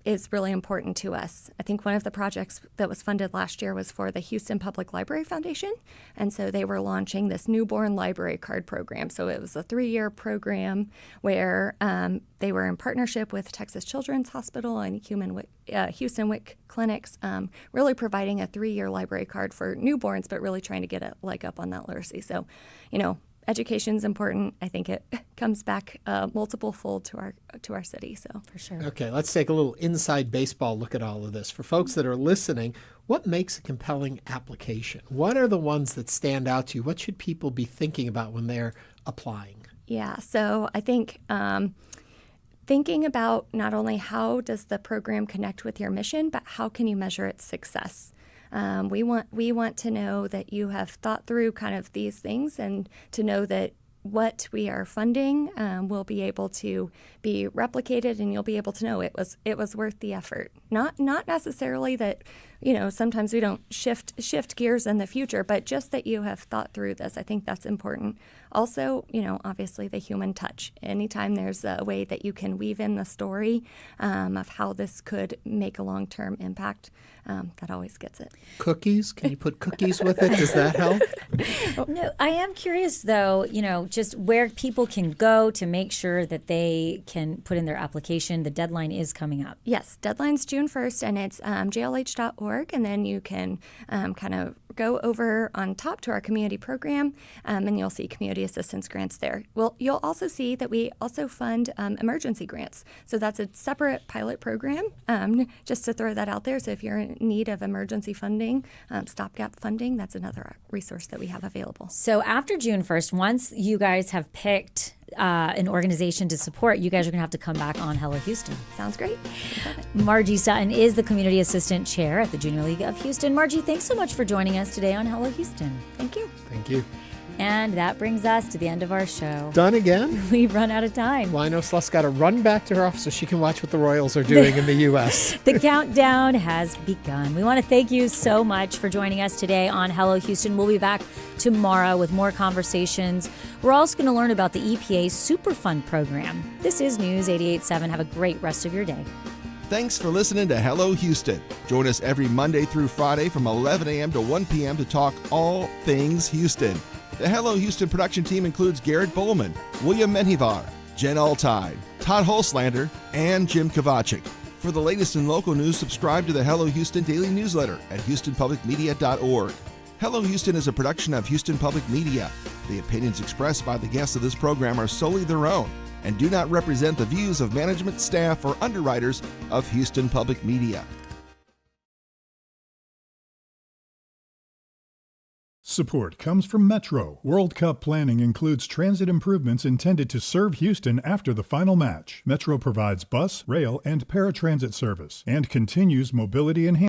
is really important to us. I think one of the projects that was funded last year was for the Houston Public Library Foundation, and so they were launching this newborn library card program. So it was a 3-year program where they were in partnership with Texas Children's Hospital and Houston WIC clinics, really providing a 3-year library card for newborns, but really trying to get a leg up on that literacy. So, education is important. I think it comes back multiple fold to our city. So for sure. Okay, let's take a little inside baseball look at all of this. For folks that are listening, what makes a compelling application? What are the ones that stand out to you? What should people be thinking about when they're applying? Yeah, so I think thinking about not only how does the program connect with your mission, but how can you measure its success? We want to know that you have thought through kind of these things and to know that what we are funding will be able to be replicated, and you'll be able to know it was worth the effort. Not necessarily that, sometimes we don't shift gears in the future, but just that you have thought through this. I think that's important. Also, obviously the human touch. Anytime there's a way that you can weave in the story of how this could make a long-term impact, that always gets it. Cookies? Can you put cookies with it? Does that help? No, I am curious though, just where people can go to make sure that they can put in their application. The deadline is coming up. Yes, deadline's June 1st, and it's jlh.org, and then you can kind of go over on top to our community program, and you'll see community assistance grants there. Well, you'll also see that we also fund emergency grants. So that's a separate pilot program, just to throw that out there. So if you're in need of emergency funding, stopgap funding, that's another resource that we have available. So after June 1st, once you guys have picked an organization to support, you guys are going to have to come back on Hello Houston. Sounds great. Margie Sutton is the Community Assistant Chair at the Junior League of Houston. Margie, thanks so much for joining us today on Hello Houston. Thank you. Thank you. And that brings us to the end of our show. Done again? We've run out of time. Well, I know Celeste got to run back to her office so she can watch what the Royals are doing in the U.S. The countdown has begun. We want to thank you so much for joining us today on Hello Houston. We'll be back tomorrow with more conversations. We're also going to learn about the EPA's Superfund program. This is News 88.7. Have a great rest of your day. Thanks for listening to Hello Houston. Join us every Monday through Friday from 11 a.m. to 1 p.m. to talk all things Houston. The Hello Houston production team includes Garrett Bowman, William Menjivar, Jen Altide, Todd Holslander, and Jim Kovacic. For the latest in local news, subscribe to the Hello Houston daily newsletter at houstonpublicmedia.org. Hello Houston is a production of Houston Public Media. The opinions expressed by the guests of this program are solely their own and do not represent the views of management, staff, or underwriters of Houston Public Media. Support comes from Metro. World Cup planning includes transit improvements intended to serve Houston after the final match. Metro provides bus, rail, and paratransit service and continues mobility enhancement